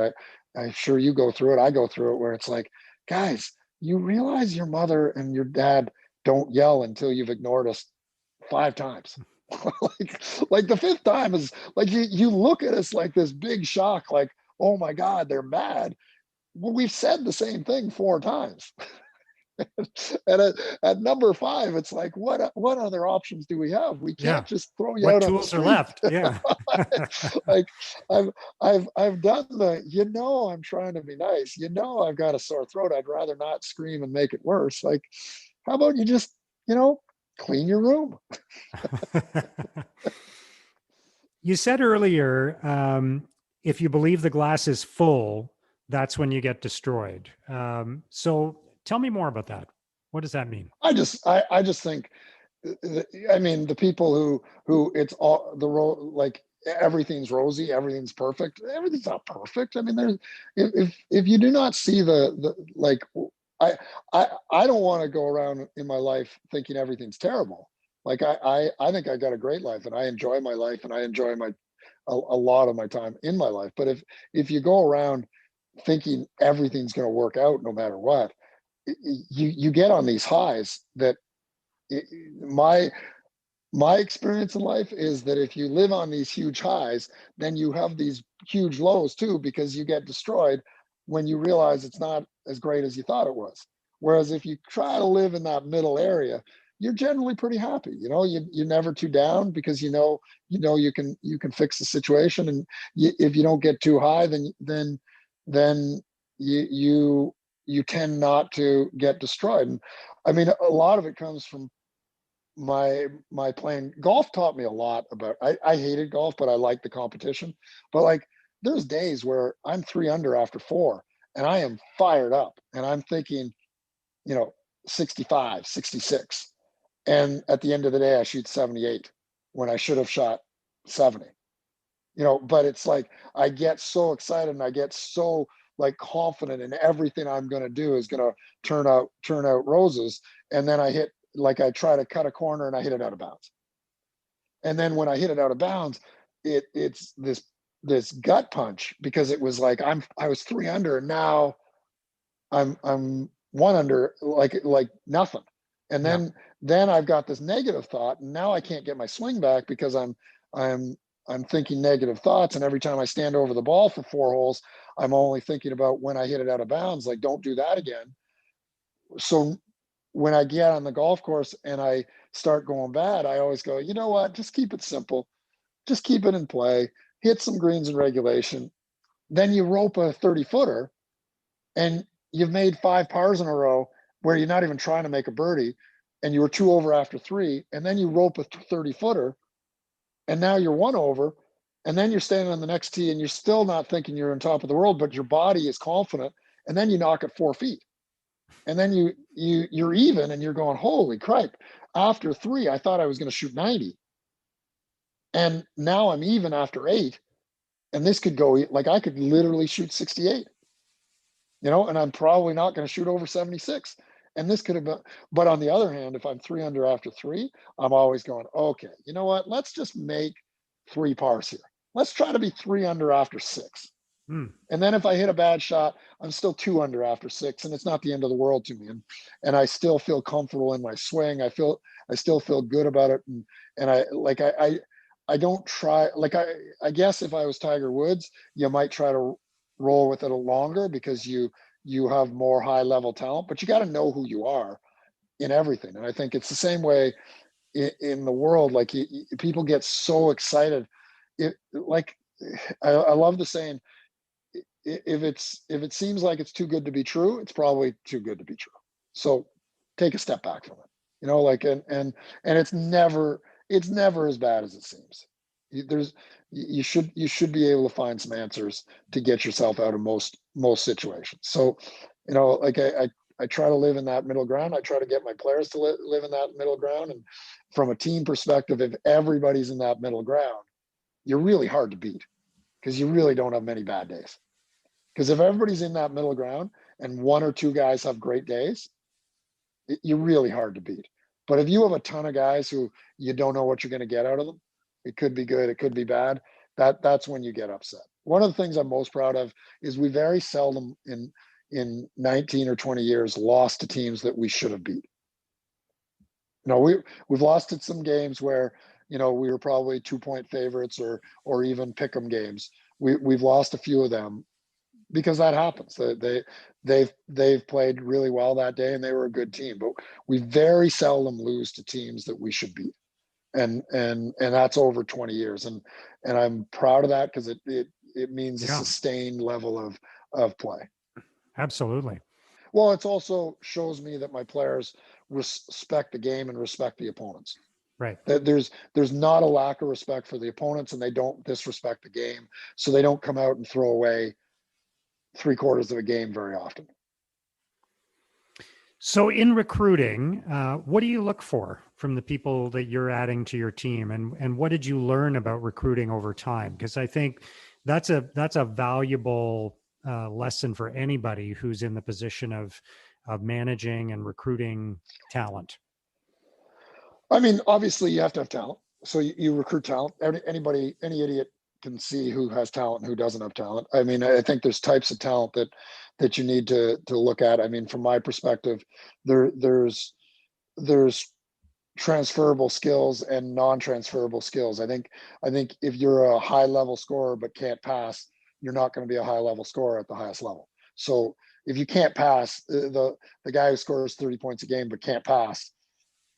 [SPEAKER 1] I'm sure you go through it. I go through it where it's like, guys, you realize your mother and your dad don't yell until you've ignored us 5 times. like the 5th time is like, you look at us like this big shock, like, oh my God, they're mad. Well, we've said the same thing 4 times. And at number 5, it's like, what other options do we have? We can't just throw you
[SPEAKER 2] what
[SPEAKER 1] out on the
[SPEAKER 2] tools
[SPEAKER 1] street.
[SPEAKER 2] are left? Yeah.
[SPEAKER 1] Like, I've done I'm trying to be nice. I've got a sore throat. I'd rather not scream and make it worse. Like, how about you just, clean your room?
[SPEAKER 2] You said earlier, if you believe the glass is full, that's when you get destroyed. So tell me more about that. What does that mean?
[SPEAKER 1] I just think, I mean, the people who it's all like everything's rosy, everything's perfect. Everything's not perfect. I mean, if you do not see the like, I don't want to go around in my life thinking everything's terrible. Like, I think I got a great life, and I enjoy my life, and I enjoy a lot of my time in my life. But if you go around thinking everything's going to work out no matter what, you get on these highs that my experience in life is that if you live on these huge highs, then you have these huge lows too, because you get destroyed when you realize it's not as great as you thought it was. Whereas if you try to live in that middle area, you're generally pretty happy. You're never too down, because you can fix the situation. And if you don't get too high, then you tend not to get destroyed. And I mean, a lot of it comes from my playing golf. Taught me a lot about, I hated golf, but I liked the competition. But like, there's days where I'm 3 under after 4 and I am fired up and I'm thinking, 65, 66. And at the end of the day, I shoot 78 when I should have shot 70. But it's like, I get so excited and I get so like confident in everything I'm going to do is going to turn out roses. And then I try to cut a corner and I hit it out of bounds. And then when I hit it out of bounds, it's this this gut punch, because it was like I was 3 under, and now I'm 1 under, like nothing. And
[SPEAKER 2] Yeah.
[SPEAKER 1] then I've got this negative thought, and now I can't get my swing back because I'm I'm thinking negative thoughts, and every time I stand over the ball for 4 holes, I'm only thinking about when I hit it out of bounds, like, don't do that again. So when I get on the golf course and I start going bad, I always go, you know what? Just keep it simple. Just keep it in play. Hit some greens in regulation. Then you rope a 30 footer, and you've made 5 pars in a row where you're not even trying to make a birdie, and you were 2 over after 3, and then you rope a 30 footer, and now you're 1 over, and then you're standing on the next tee and you're still not thinking you're on top of the world, but your body is confident, and then you knock it 4 feet, and then you're even, and you're going, holy crap. After 3, I thought I was going to shoot 90, and now I'm even after 8, and this could go, like, I could literally shoot 68, and I'm probably not going to shoot over 76. And this could have been, but on the other hand, if I'm 3 under after 3, I'm always going, okay, you know what? Let's just make 3 pars here. Let's try to be 3 under after 6.
[SPEAKER 2] Hmm.
[SPEAKER 1] And then if I hit a bad shot, I'm still 2 under after 6, and it's not the end of the world to me. And I still feel comfortable in my swing. I still feel good about it. And I don't try, like, I guess if I was Tiger Woods, you might try to roll with it a longer because you have more high level talent, but you got to know who you are in everything. And I think it's the same way in the world. Like, people get so excited. Like, I love the saying, if it seems like it's too good to be true, it's probably too good to be true. So take a step back from it, like, and it's never as bad as it seems. You should be able to find some answers to get yourself out of most situations. So, like, I try to live in that middle ground. I try to get my players to live in that middle ground. And from a team perspective, if everybody's in that middle ground, you're really hard to beat, because you really don't have many bad days. Because if everybody's in that middle ground and 1 or 2 guys have great days, you're really hard to beat. But if you have a ton of guys who you don't know what you're going to get out of them, it could be good, it could be bad. That's when you get upset. One of the things I'm most proud of is we very seldom in 19 or 20 years lost to teams that we should have beat. We've lost at some games where we were probably 2-point favorites, or even pick 'em games. We've lost a few of them because that happens. They've played really well that day and they were a good team, but we very seldom lose to teams that we should beat. And that's over 20 years. And I'm proud of that, because it means a sustained level of play.
[SPEAKER 2] Absolutely.
[SPEAKER 1] Well, it also shows me that my players respect the game and respect the opponents.
[SPEAKER 2] Right.
[SPEAKER 1] That there's not a lack of respect for the opponents, and they don't disrespect the game. So they don't come out and throw away 3/4 of a game very often.
[SPEAKER 2] So in recruiting, what do you look for from the people that you're adding to your team, and what did you learn about recruiting over time? Because I think that's a valuable lesson for anybody who's in the position of managing and recruiting talent.
[SPEAKER 1] I mean, obviously you have to have talent. So you recruit talent. Any idiot can see who has talent and who doesn't have talent. I mean, I think there's types of talent that you need to look at. I mean, from my perspective, there's transferable skills and non-transferable skills. I think if you're a high level scorer but can't pass, you're not going to be a high level scorer at the highest level. So if you can't pass, the guy who scores 30 points a game but can't pass,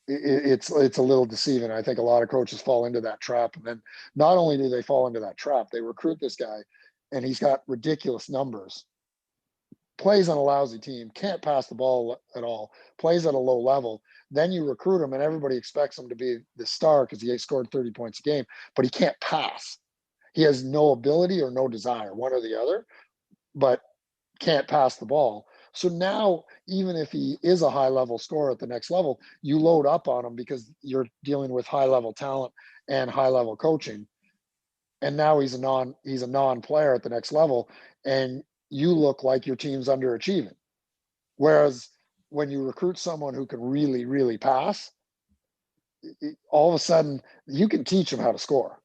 [SPEAKER 1] it's a little deceiving. I think a lot of coaches fall into that trap. And then not only do they fall into that trap, they recruit this guy and he's got ridiculous numbers, plays on a lousy team, can't pass the ball at all, plays at a low level. Then you recruit him and everybody expects him to be the star because he scored 30 points a game, but he can't pass. He has no ability or no desire, one or the other, but can't pass the ball. So now, even if he is a high level scorer at the next level, you load up on him because you're dealing with high level talent and high level coaching. And now he's a non player at the next level, and you look like your team's underachieving. Whereas when you recruit someone who can really, really pass, all of a sudden you can teach them how to score.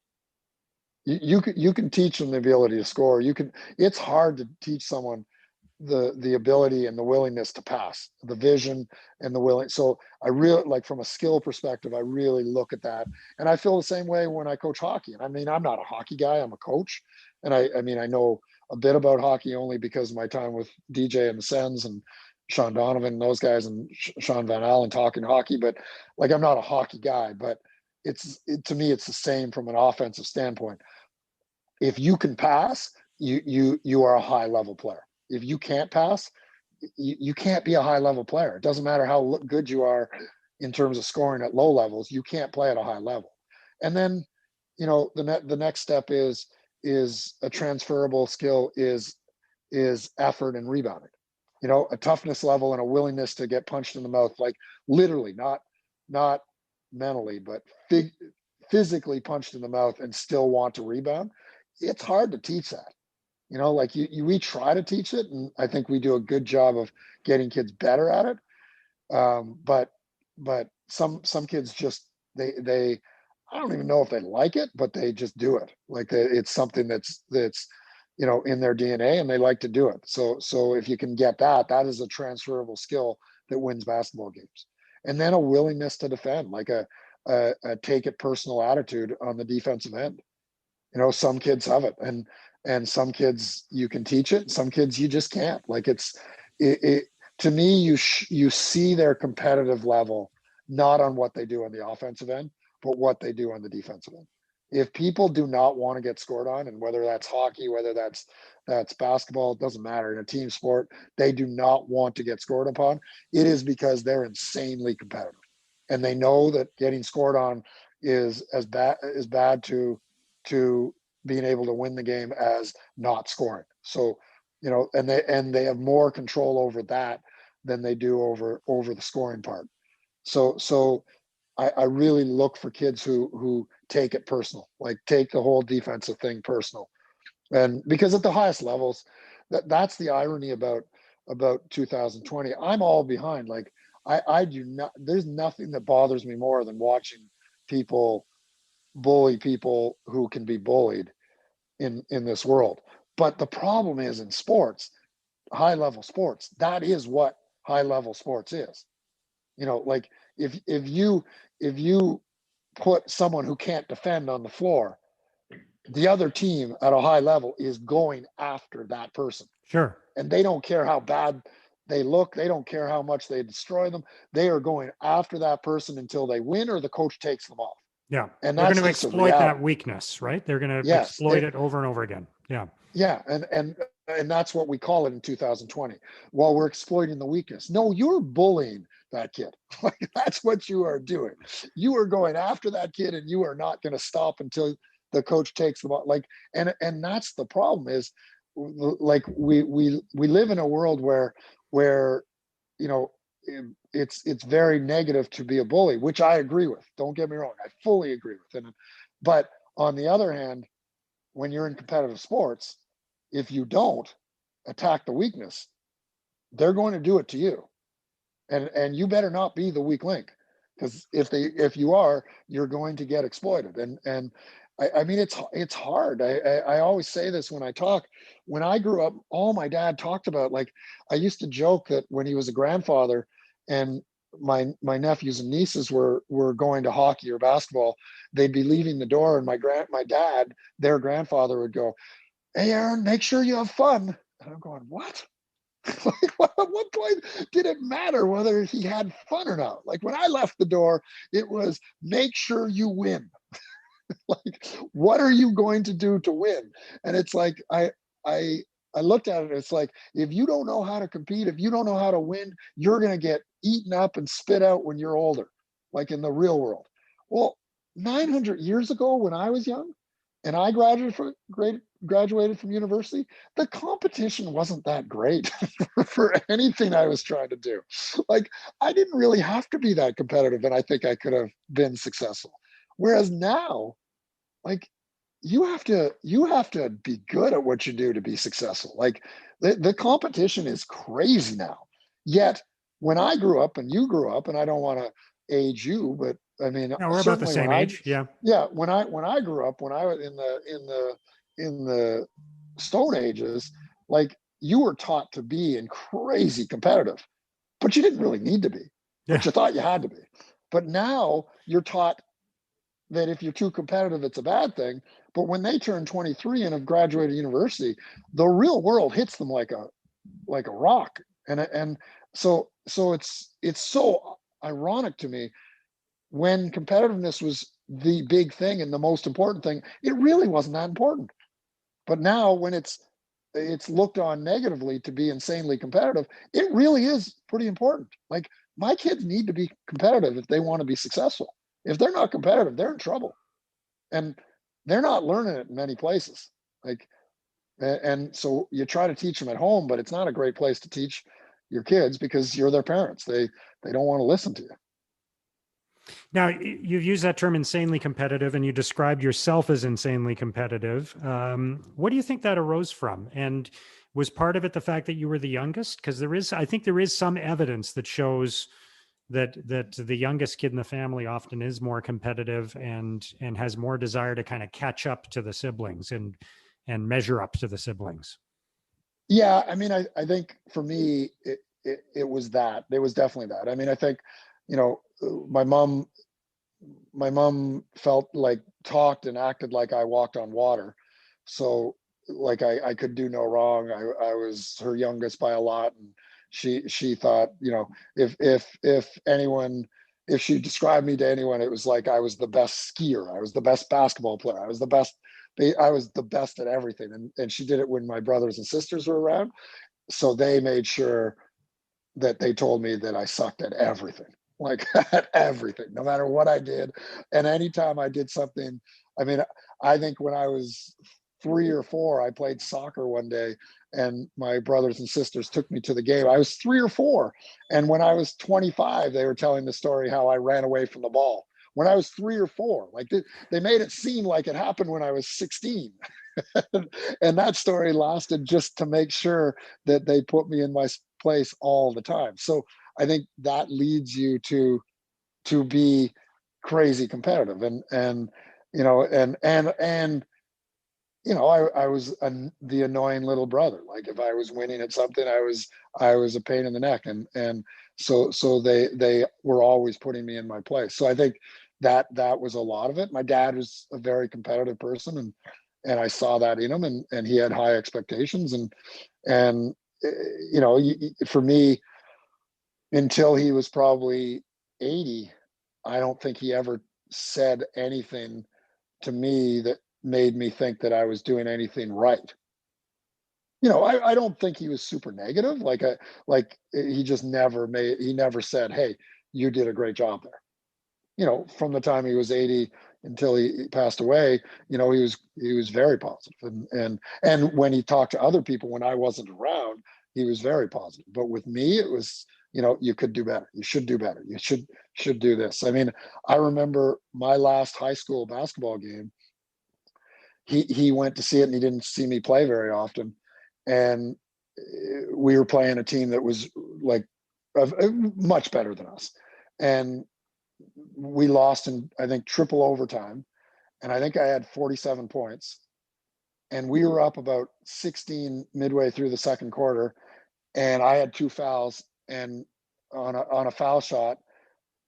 [SPEAKER 1] You can teach them the ability to score. It's hard to teach someone the ability and the willingness to pass, the vision and the willing. So I really, like, from a skill perspective, I really look at that. And I feel the same way when I coach hockey. And I mean, I'm not a hockey guy, I'm a coach. And I mean, I know a bit about hockey only because of my time with DJ and the Sens and Sean Donovan and those guys and Sean Van Allen talking hockey. But like, I'm not a hockey guy, but to me, it's the same from an offensive standpoint. If you can pass, you are a high level player. If you can't pass, you can't be a high level player. It doesn't matter how good you are in terms of scoring at low levels. You can't play at a high level. And then, the next step is a transferable skill is effort and rebounding. A toughness level and a willingness to get punched in the mouth, like literally, not mentally, but physically punched in the mouth and still want to rebound. It's hard to teach that. Like we try to teach it, and I think we do a good job of getting kids better at it. But some kids just they I don't even know if they like it, but they just do it. Like it's something that's in their DNA, and they like to do it. So if you can get that is a transferable skill that wins basketball games. And then a willingness to defend, like a take it personal attitude on the defensive end. Some kids have it, and some kids you can teach it, some kids you just can't. Like it to me, you see their competitive level not on what they do on the offensive end, but what they do on the defensive end. If people do not want to get scored on, and whether that's hockey, whether that's basketball, it doesn't matter. In a team sport, they do not want to get scored upon. It is because they're insanely competitive, and they know that getting scored on is as bad to being able to win the game as not scoring. So, and they have more control over that than they do over the scoring part. So I really look for kids who take it personal, like take the whole defensive thing personal. And because at the highest levels, that's the irony about 2020. I'm all behind. Like I do not, there's nothing that bothers me more than watching people bully people who can be bullied in this world. But the problem is, in sports, high level sports, that is what high level sports is. Like if you put someone who can't defend on the floor, the other team at a high level is going after that person.
[SPEAKER 2] Sure.
[SPEAKER 1] And they don't care how bad they look, they don't care how much they destroy them. They are going after that person until they win or the coach takes them off.
[SPEAKER 2] Yeah.
[SPEAKER 1] And
[SPEAKER 2] they're
[SPEAKER 1] that's
[SPEAKER 2] going to
[SPEAKER 1] just
[SPEAKER 2] exploit that weakness, right? They're going to exploit it over and over again. Yeah.
[SPEAKER 1] Yeah. And that's what we call it in 2020. Well, we're exploiting the weakness. No, you're bullying that kid. Like, that's what you are doing. You are going after that kid, and you are not going to stop until the coach takes them out. Like, and that's the problem is, like, we live in a world where it's very negative to be a bully, which I agree with. Don't get me wrong. I fully agree with it. But on the other hand, when you're in competitive sports, if you don't attack the weakness, they're going to do it to you. And you better not be the weak link, because if you are, you're going to get exploited. And I mean, it's hard. I always say this when I talk. When I grew up, all my dad talked about, like, I used to joke that when he was a grandfather and my nephews and nieces were going to hockey or basketball, they'd be leaving the door, and my dad, their grandfather, would go, "Hey, Aaron, make sure you have fun." And I'm going, what? Like, what point did it matter whether he had fun or not? Like, when I left the door, it was make sure you win. Like, what are you going to do to win? And it's like, I looked at it, it's like, if you don't know how to compete, if you don't know how to win, you're going to get eaten up and spit out when you're older, like in the real world. Well, 900 years ago, when I was young and I graduated from university, the competition wasn't that great for anything I was trying to do. Like, I didn't really have to be that competitive, and I think I could have been successful. Whereas now, like, you have to be good at what you do to be successful. Like, the competition is crazy now. Yet when I grew up and you grew up, and I don't want to age you, but I mean,
[SPEAKER 2] No, we're about the
[SPEAKER 1] certainly
[SPEAKER 2] same age. Yeah.
[SPEAKER 1] yeah, when I grew up, when I was in the Stone Ages, like you were taught to be in crazy competitive, but you didn't really need to be, but
[SPEAKER 2] Yeah.
[SPEAKER 1] you thought you had to be. But now you're taught that if you're too competitive, it's a bad thing. But when they turn 23 and have graduated university, the real world hits them like a rock. And so it's so ironic to me when competitiveness was the big thing and the most important thing, it really wasn't that important. But now when it's looked on negatively to be insanely competitive, it really is pretty important. Like my kids need to be competitive if they want to be successful. If they're not competitive, they're in trouble. And they're not learning it in many places. Like and so you try to teach them at home, but it's not a great place to teach your kids because you're their parents. They don't want to listen to you.
[SPEAKER 2] Now, you've used that term insanely competitive and you described yourself as insanely competitive. What do you think that arose from? And was part of it the fact that you were the youngest? Because I think there is some evidence that shows that the youngest kid in the family often is more competitive and has more desire to kind of catch up to the siblings and measure up to the siblings.
[SPEAKER 1] Yeah, I mean, I think for me, it was that. It was definitely that. I mean, I think, you know, my mom felt like talked and acted like I walked on water. So like I could do no wrong. I was her youngest by a lot. And she thought, you know, if anyone, if she described me to anyone, it was like I was the best skier. I was the best basketball player. I was the best at everything. And she did it when my brothers and sisters were around. So they made sure that they told me that I sucked at everything, like at everything, no matter what I did. And anytime I did something, I mean, I think when I was 3 or 4, I played soccer one day and my brothers and sisters took me to the game. I was 3 or 4. And when I was 25, they were telling the story how I ran away from the ball. When I was 3 or 4, like they made it seem like it happened when I was 16. And that story lasted just to make sure that they put me in my place all the time. So I think that leads you to be crazy competitive and you know and you know I was the annoying little brother. Like if I was winning at something, I was a pain in the neck, and so they were always putting me in my place. So I think that was a lot of it. My dad was a very competitive person, and I saw that in him, and he had high expectations, and you know, for me, until he was probably 80, I don't think he ever said anything to me that made me think that I was doing anything right. You know, I don't think he was super negative. Like he just he never said, "Hey, you did a great job there." You know, from the time he was 80 until he passed away, you know, he was very positive. And when he talked to other people when I wasn't around, he was very positive. But with me, it was, you know, you could do better. You should do better. You should do this. I mean, I remember my last high school basketball game. He went to see it and he didn't see me play very often. And we were playing a team that was like much better than us. And we lost in, I think, triple overtime. And I think I had 47 points. And we were up about 16 midway through the second quarter. And I had 2 fouls. And on a foul shot,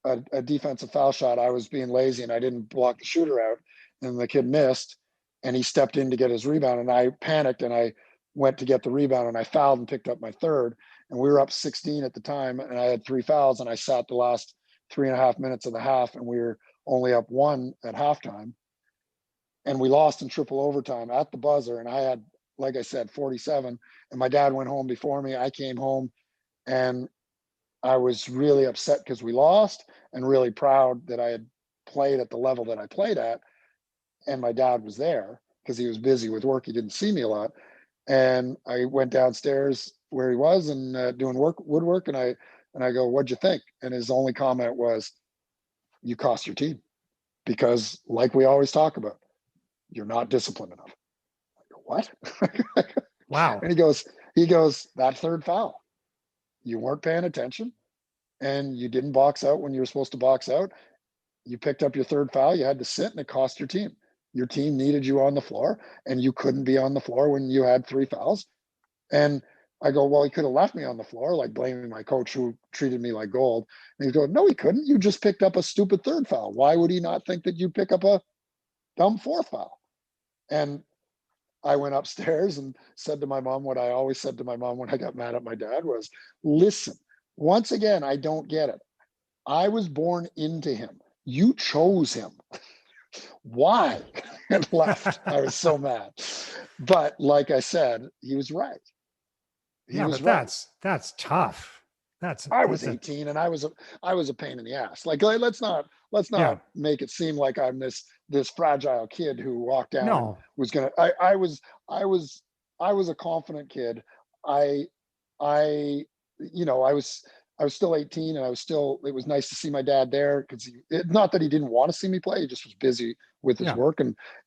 [SPEAKER 1] a defensive foul shot, I was being lazy and I didn't block the shooter out. And the kid missed. And he stepped in to get his rebound. And I panicked and I went to get the rebound and I fouled and picked up my third. And we were up 16 at the time. And I had 3 fouls. And I sat the last 3.5 minutes of the half, and we were only up 1 at halftime. And we lost in triple overtime at the buzzer. And I had, like I said, 47. And my dad went home before me. I came home and I was really upset because we lost and really proud that I had played at the level that I played at. And my dad was there because he was busy with work. He didn't see me a lot. And I went downstairs where he was and doing woodwork. And I go, "What'd you think?" And his only comment was, "You cost your team." Because like we always talk about, you're not disciplined enough. I go, "What?"
[SPEAKER 2] Wow.
[SPEAKER 1] And he goes, "That third foul, you weren't paying attention and you didn't box out when you were supposed to box out. you picked up your third foul, you had to sit, and it cost your team. Your team needed you on the floor, and you couldn't be on the floor when you had 3 fouls. And I go, well, he could have left me on the floor, like blaming my coach who treated me like gold. And he's going, no, he couldn't. You just picked up a stupid third foul. Why would he not think that you'd pick up a dumb fourth foul? And I went upstairs and said to my mom what I always said to my mom when I got mad at my dad was, listen, once again, I don't get it. I was born into him. You chose him. Why? And left. I was so mad. But like I said, he was right.
[SPEAKER 3] He was right. That's tough.
[SPEAKER 1] I was 18 and I was a pain in the ass. Like, let's not make it seem like I'm this fragile kid who walked down and was gonna. I was a confident kid. I was still 18 and it was nice to see my dad there, because not that he didn't want to see me play, he just was busy with his work,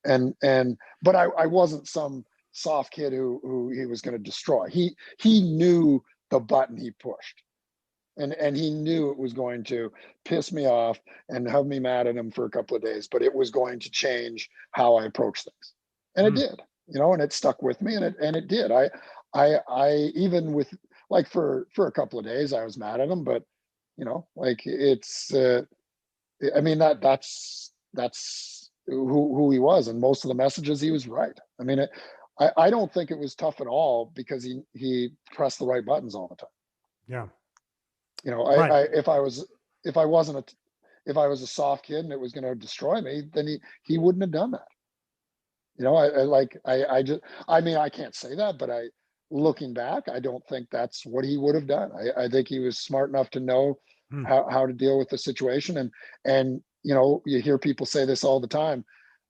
[SPEAKER 1] but I wasn't some soft kid who he was going to destroy. He knew the button he pushed, and he knew it was going to piss me off and have me mad at him for a couple of days, but it was going to change how I approach things, and it did, and it stuck with me, and it did. I even with, like, for a couple of days I was mad at him, but like, it's I mean, that's who he was, and most of the messages he was right. I mean, I don't think it was tough at all, because he pressed the right buttons all the time.
[SPEAKER 3] Yeah.
[SPEAKER 1] Right. If I was a soft kid and it was going to destroy me, then he wouldn't have done that. I can't say that, but looking back, I don't think that's what he would have done. I think he was smart enough to know how to deal with the situation. And you hear people say this all the time,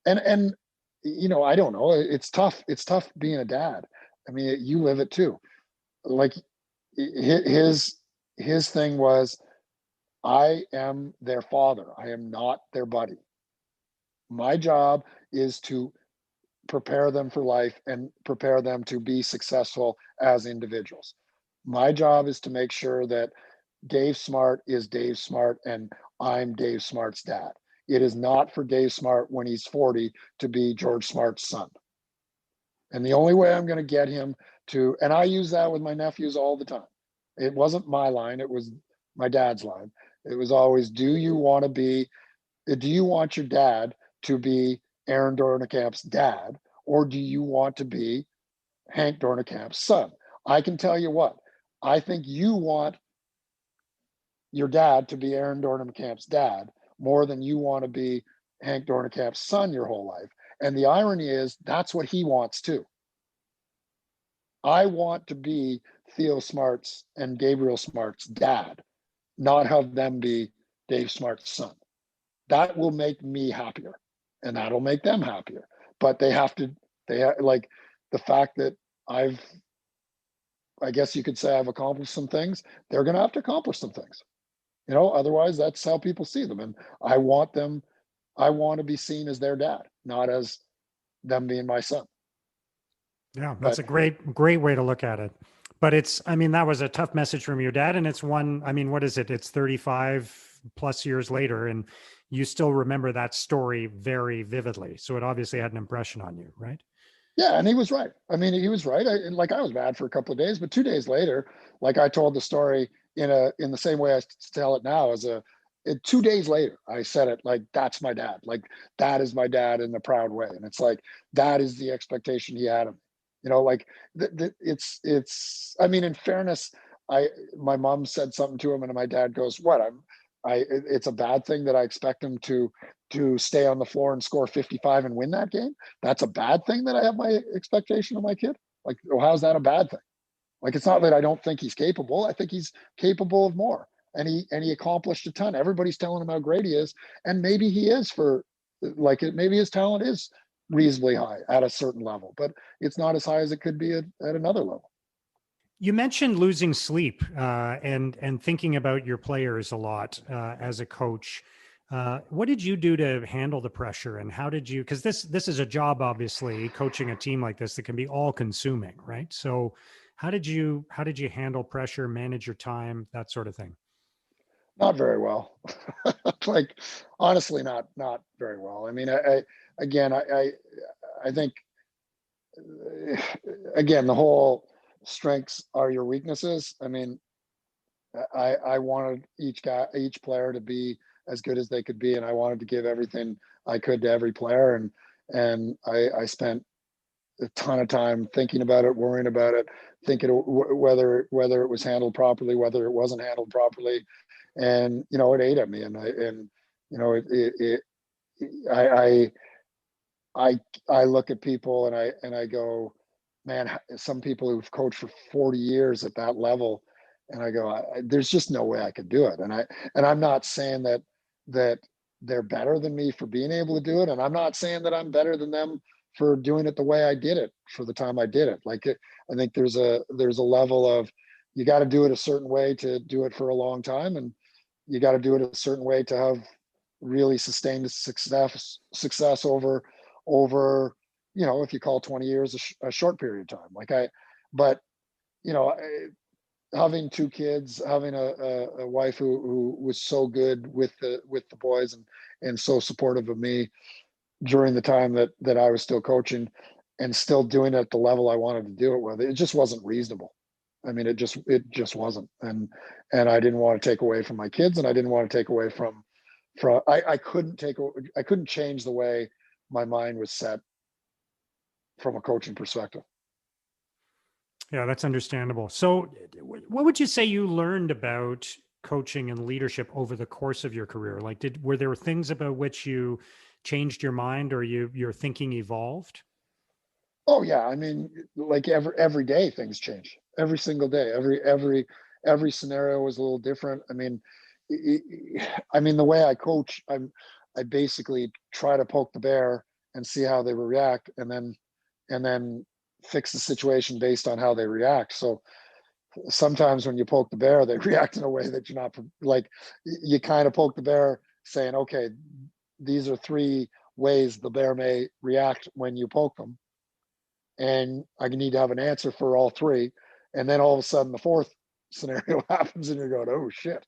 [SPEAKER 1] and I don't know. It's tough. It's tough being a dad. I mean, you live it too. Like, his thing was, I am their father. I am not their buddy. My job is to prepare them for life and prepare them to be successful as individuals. My job is to make sure that Dave Smart is Dave Smart and I'm Dave Smart's dad. It is not for Dave Smart when he's 40 to be George Smart's son. And the only way I'm going to get him to, and I use that with my nephews all the time. It wasn't my line, it was my dad's line. It was always, do you want your dad to be Aaron Dornekamp's dad, or do you want to be Hank Dornekamp's son? I can tell you what, I think you want your dad to be Aaron Dornekamp's dad more than you want to be Hank Dornekamp's son your whole life. And the irony is, that's what he wants too. I want to be Theo Smart's and Gabriel Smart's dad, not have them be Dave Smart's son. That will make me happier, and that'll make them happier. But like, the fact that I guess you could say I've accomplished some things, they're going to have to accomplish some things. Otherwise that's how people see them. And I want to be seen as their dad, not as them being my son.
[SPEAKER 3] Yeah, that's a great way to look at it. But that was a tough message from your dad. And it's one, what is it? It's 35 plus years later, and you still remember that story very vividly. So it obviously had an impression on you, right?
[SPEAKER 1] Yeah, and he was right. He was right. I was mad for a couple of days, but 2 days later, like, I told the story in the same way I tell it now, 2 days later, I said it like, that's my dad. Like, that is my dad in a proud way. And it's like, that is the expectation he had of me. In fairness, my mom said something to him, and my dad goes, what? It's a bad thing that I expect him to stay on the floor and score 55 and win that game. That's a bad thing that I have my expectation of my kid. Like, well, how's that a bad thing? Like, it's not that I don't think he's capable. I think he's capable of more. And he accomplished a ton. Everybody's telling him how great he is. And maybe he is maybe his talent is reasonably high at a certain level, but it's not as high as it could be at another level.
[SPEAKER 3] You mentioned losing sleep and thinking about your players a lot as a coach. What did you do to handle the pressure, and how did you, because this is a job, obviously, coaching a team like this that can be all consuming, right? So how did you handle pressure, manage your time, that sort of thing?
[SPEAKER 1] Not very well. Like, honestly, not very well. I mean, I think, again, the whole strengths are your weaknesses. I mean, I wanted each player to be as good as they could be, and I wanted to give everything I could to every player. And I spent a ton of time thinking about it, worrying about it, thinking whether it was handled properly, whether it wasn't handled properly, and it ate at me. And I I look at people and I go, man, some people who've coached for 40 years at that level, and I go, there's just no way I could do it. And I'm not saying that they're better than me for being able to do it, and I'm not saying that I'm better than them for doing it the way I did it for the time I did it. I think there's a level of, you got to do it a certain way to do it for a long time, and you got to do it a certain way to have really sustained success over if you call 20 years a short period of time. But you know having two kids, having a wife who was so good with the boys, and so supportive of me during the time that I was still coaching, and still doing it at the level I wanted to do it with, it just wasn't reasonable. I mean, it just wasn't. And I didn't want to take away from my kids, and I didn't want to take away from I couldn't change the way my mind was set from a coaching perspective.
[SPEAKER 3] Yeah, that's understandable. So, what would you say you learned about coaching and leadership over the course of your career? Like, were there things about which you changed your mind, or your thinking evolved?
[SPEAKER 1] Oh yeah, I mean, like every day things change. Every single day, every scenario was a little different. I mean, the way I coach, I basically try to poke the bear and see how they react, and then fix the situation based on how they react. So sometimes when you poke the bear, they react in a way that you're not like. You kind of poke the bear, saying, okay, these are three ways the bear may react when you poke them, and I need to have an answer for all three. And then all of a sudden, the fourth scenario happens, and you're going, "Oh shit!"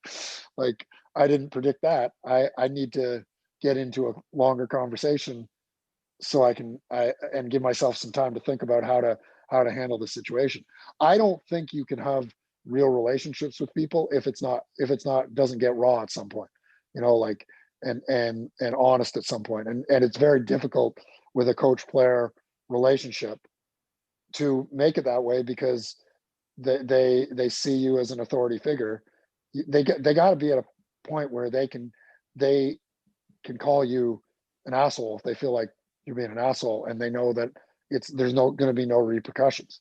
[SPEAKER 1] Like, I didn't predict that. I need to get into a longer conversation so and give myself some time to think about how to handle the situation. I don't think you can have real relationships with people if it's not doesn't get raw at some point. Like, and honest at some point. And it's very difficult with a coach player relationship to make it that way, because they see you as an authority figure. They got to be at a point where they can call you an asshole if they feel like you're being an asshole, and they know that there's going to be no repercussions.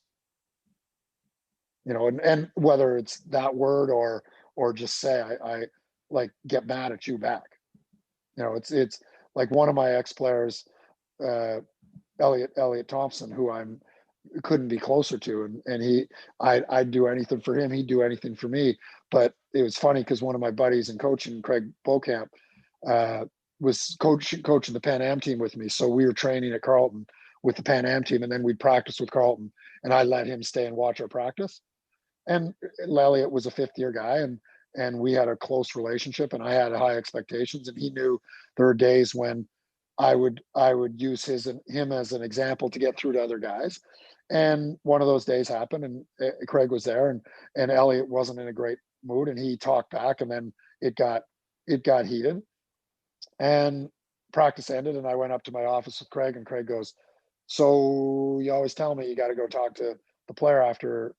[SPEAKER 1] And whether it's that word or just say, I like, get mad at you back. It's like one of my ex players, Elliot Thompson, who I'm couldn't be closer to, and I'd do anything for him, he'd do anything for me. But it was funny because one of my buddies in coaching, Craig Beaucamp, was coaching the Pan Am team with me. So we were training at Carleton with the Pan Am team, and then we'd practice with Carleton, and I let him stay and watch our practice. And Elliot was a fifth-year guy, and we had a close relationship, and I had high expectations, and he knew there were days when I would use him as an example to get through to other guys. And one of those days happened, and Craig was there, and Elliot wasn't in a great mood, and he talked back, and then it got heated, and practice ended, and I went up to my office with Craig, and Craig goes, "So you always tell me you got to go talk to the player after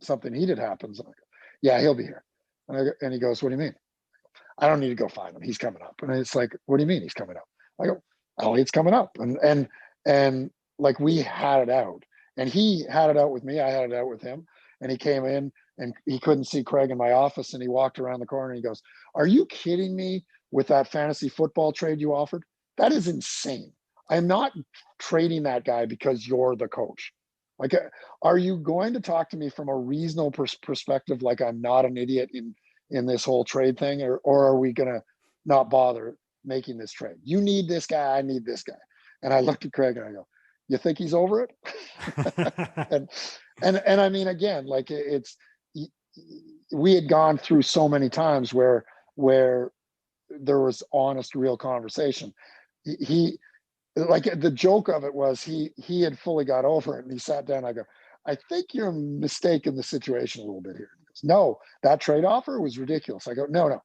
[SPEAKER 1] something heated happens." And I go, "Yeah, he'll be here." And he goes, "What do you mean?" "I don't need to go find him. He's coming up." And it's like, "What do you mean he's coming up?" I go, "Elliot's coming up." And like, we had it out, and he had it out with me. I had it out with him. And he came in, and he couldn't see Craig in my office, and he walked around the corner, and he goes, "Are you kidding me with that fantasy football trade you offered? That is insane. I'm not trading that guy because you're the coach. Like, are you going to talk to me from a reasonable perspective, like I'm not an idiot in this whole trade thing, or are we going to not bother making this trade? You need this guy, I need this guy." And I looked at Craig and I go, "You think he's over it?" and I mean, again, like, we had gone through so many times where where there was honest, real conversation. He like the joke of it was he had fully got over it, and he sat down. I go, I think you're mistaking the situation a little bit here. He goes, no, that trade offer was ridiculous. I go, no,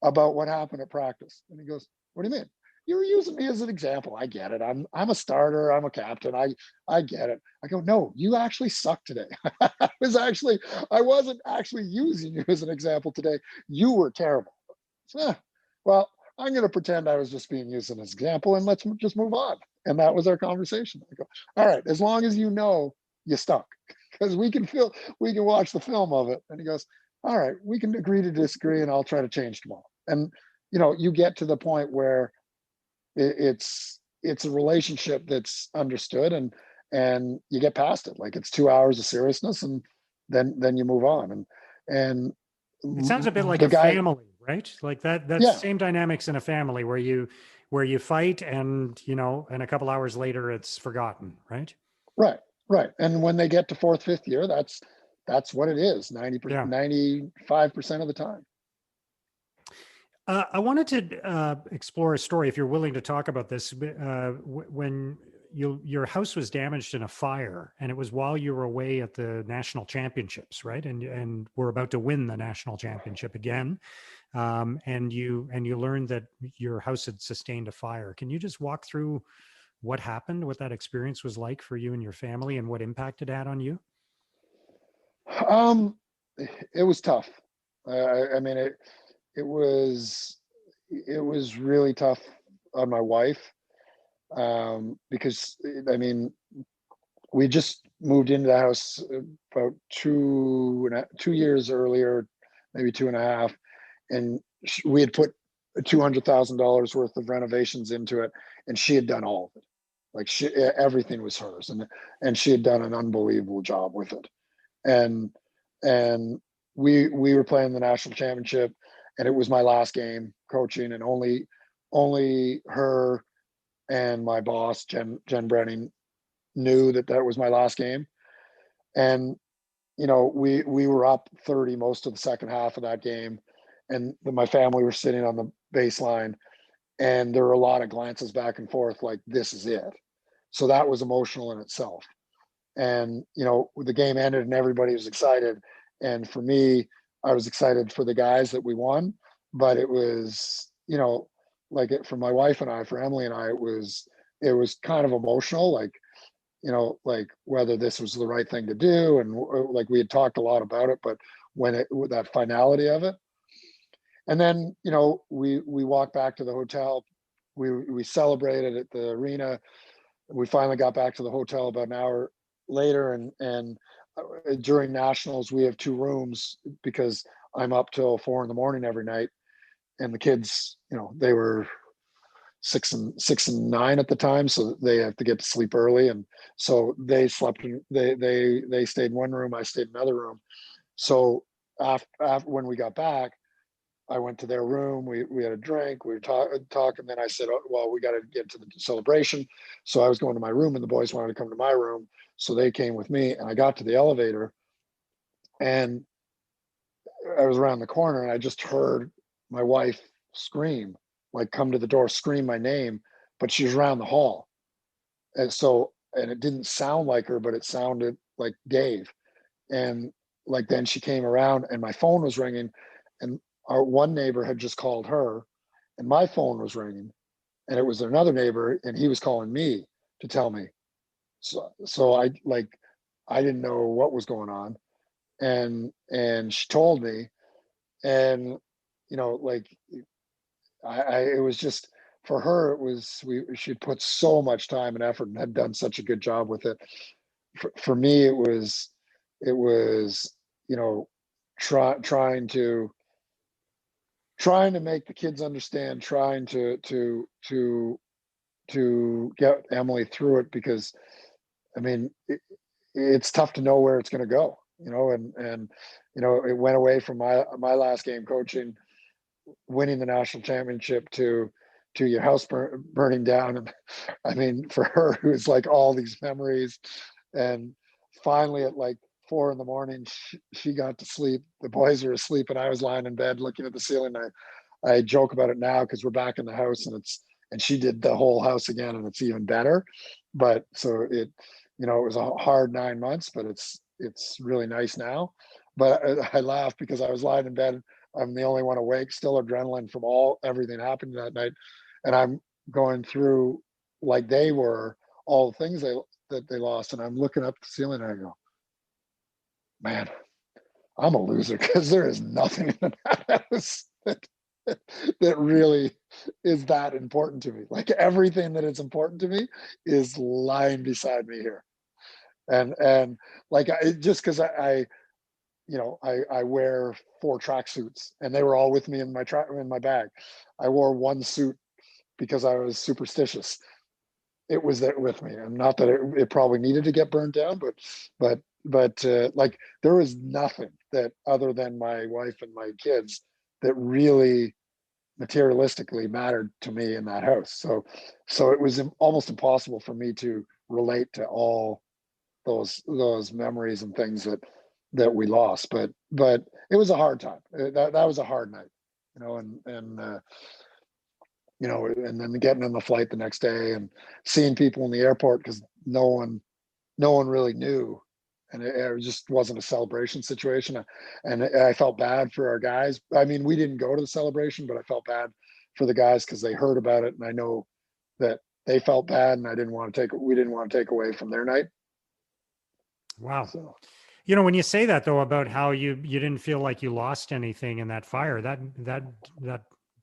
[SPEAKER 1] about what happened at practice. And he goes, what do you mean? You were using me as an example. I get it. I'm a starter. I'm a captain. I get it. I go, no, you actually suck today. I wasn't actually using you as an example today. You were terrible. So, well, I'm going to pretend I was just being used as an example, and let's just move on. And that was our conversation. I go, all right, as long as you know you stunk, because we can watch the film of it. And he goes, all right, we can agree to disagree, and I'll try to change tomorrow. And you get to the point where it's a relationship that's understood, and you get past it. Like, it's 2 hours of seriousness, and then you move on. And
[SPEAKER 3] it sounds a bit like
[SPEAKER 1] a
[SPEAKER 3] family, right? Like that's
[SPEAKER 1] yeah.
[SPEAKER 3] Same dynamics in a family where you fight, and and a couple hours later it's forgotten, right?
[SPEAKER 1] Right. And when they get to fourth, fifth year, that's what it is. 90%, 95% of the time.
[SPEAKER 3] I wanted to explore a story, if you're willing to talk about this. When your house was damaged in a fire, and it was while you were away at the national championships, right? And we're about to win the national championship again, and you learned that your house had sustained a fire. Can you just walk through what happened, what that experience was like for you and your family, and what impact it had on you?
[SPEAKER 1] It was tough. I mean, it was really tough on my wife, because I mean, we just moved into the house about 2 years earlier, maybe 2.5, and we had put $200,000 worth of renovations into it, and she had done all of it. Like, everything was hers, and she had done an unbelievable job with it. And we were playing the national championship, and it was my last game coaching, and only her and my boss, Jen Brenning, knew that was my last game. And we were up 30 most of the second half of that game, and my family were sitting on the baseline, and there were a lot of glances back and forth, like, this is it. So that was emotional in itself. And the game ended, and everybody was excited. And for me, I was excited for the guys that we won, but it was, like, for my wife and I, for Emily and I, it was kind of emotional, like, like whether this was the right thing to do. And like, we had talked a lot about it, but with that finality of it. And then, we walked back to the hotel. We celebrated at the arena. We finally got back to the hotel about an hour later, and during nationals, we have 2 rooms, because I'm up till 4 a.m. every night, and the kids, they were 6 and 9 at the time, so they have to get to sleep early, and so they slept in, they stayed in one room, I stayed in another room. So after when we got back, I went to their room. We had a drink. We were talking. Then I said, oh, well, we got to get to the celebration. So I was going to my room, and the boys wanted to come to my room. So they came with me, and I got to the elevator, and I was around the corner, and I just heard my wife scream, like, come to the door, scream my name, but she was around the hall. And it didn't sound like her, but it sounded like Dave. And like, then she came around, and my phone was ringing, and our one neighbor had just called her, and my phone was ringing, and it was another neighbor, and he was calling me to tell me. So I didn't know what was going on. And she told me, and like, it was just, for her, it was, she'd put so much time and effort and had done such a good job with it. For me, it was trying to make the kids understand, trying to get Emily through it, because I mean, it's tough to know where it's going to go, and it went away from my last game coaching, winning the national championship, to your house burning down. And I mean, for her, it was like all these memories. And finally, at like 4 a.m, she got to sleep. The boys were asleep, and I was lying in bed looking at the ceiling. I joke about it now because we're back in the house and she did the whole house again and it's even better. But so it was a hard 9 months, but it's really nice now. But I laughed because I was lying in bed. I'm the only one awake, still adrenaline from everything happened that night. And I'm going through, like they were, all the things that they lost. And I'm looking up the ceiling and I go, man, I'm a loser because there is nothing in that house that really is that important to me. Like everything that is important to me is lying beside me here. And like just because I wear 4 tracksuits and they were all with me in my bag. I wore one suit because I was superstitious. It was there with me, and not that it probably needed to get burned down, but like there was nothing that other than my wife and my kids that really materialistically mattered to me in that house. So it was almost impossible for me to relate to all those memories and things that we lost. But it was a hard time. That was a hard night, and then getting on the flight the next day and seeing people in the airport because no one really knew. And it just wasn't a celebration situation. And I felt bad for our guys. I mean, we didn't go to the celebration, but I felt bad for the guys because they heard about it. And I know that they felt bad and we didn't want to take away from their night.
[SPEAKER 3] Wow. So. When you say that though, about how you didn't feel like you lost anything in that fire, that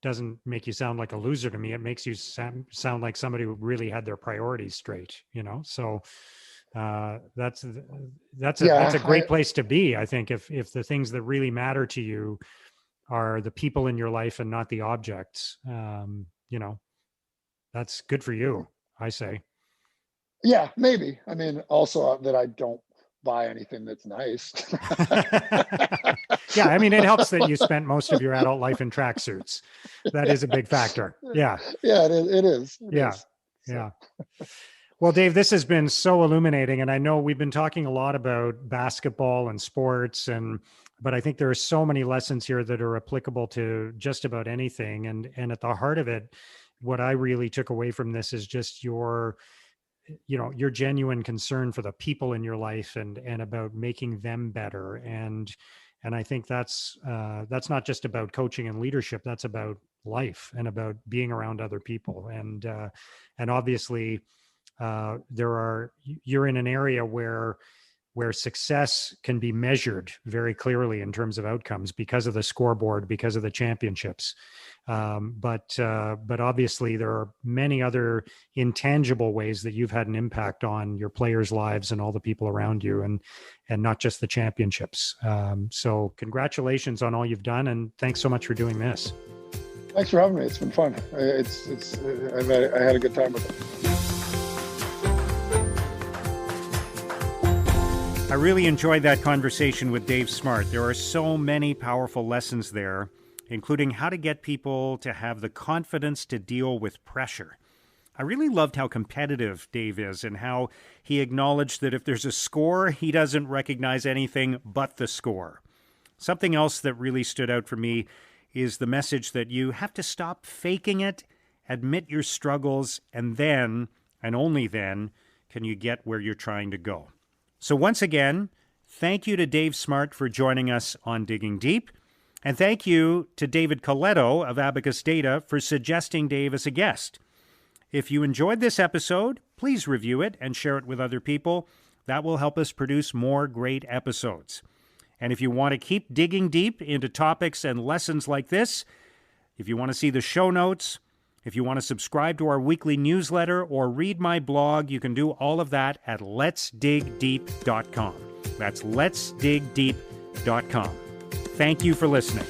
[SPEAKER 3] doesn't make you sound like a loser to me. It makes you sound like somebody who really had their priorities straight, so that's a great place to be. I think if the things that really matter to you are the people in your life and not the objects, that's good for you, I say.
[SPEAKER 1] Yeah, maybe. I mean, also that I don't buy anything that's nice.
[SPEAKER 3] Yeah, I mean, it helps that you spent most of your adult life in tracksuits. That is a big factor. Yeah.
[SPEAKER 1] Yeah, it is.
[SPEAKER 3] Yeah. Yeah. Well, Dave, this has been so illuminating. And I know we've been talking a lot about basketball and sports, but I think there are so many lessons here that are applicable to just about anything. And at the heart of it, what I really took away from this is just your genuine concern for the people in your life and about making them better. And I think that's not just about coaching and leadership. That's about life and about being around other people. And obviously you're in an area where success can be measured very clearly in terms of outcomes because of the scoreboard, because of the championships. But obviously there are many other intangible ways that you've had an impact on your players' lives and all the people around you, and not just the championships. So congratulations on all you've done, and thanks so much for doing this.
[SPEAKER 1] Thanks for having me. It's been fun. I had a good time with it.
[SPEAKER 2] I really enjoyed that conversation with Dave Smart. There are so many powerful lessons there, including how to get people to have the confidence to deal with pressure. I really loved how competitive Dave is and how he acknowledged that if there's a score, he doesn't recognize anything but the score. Something else that really stood out for me is the message that you have to stop faking it, admit your struggles, and then, and only then, can you get where you're trying to go. So once again, thank you to Dave Smart for joining us on Digging Deep. And thank you to David Coletto of Abacus Data for suggesting Dave as a guest. If you enjoyed this episode, please review it and share it with other people. That will help us produce more great episodes. And if you want to keep digging deep into topics and lessons like this, if you want to see the show notes, if you want to subscribe to our weekly newsletter or read my blog, you can do all of that at letsdigdeep.com. That's letsdigdeep.com. Thank you for listening.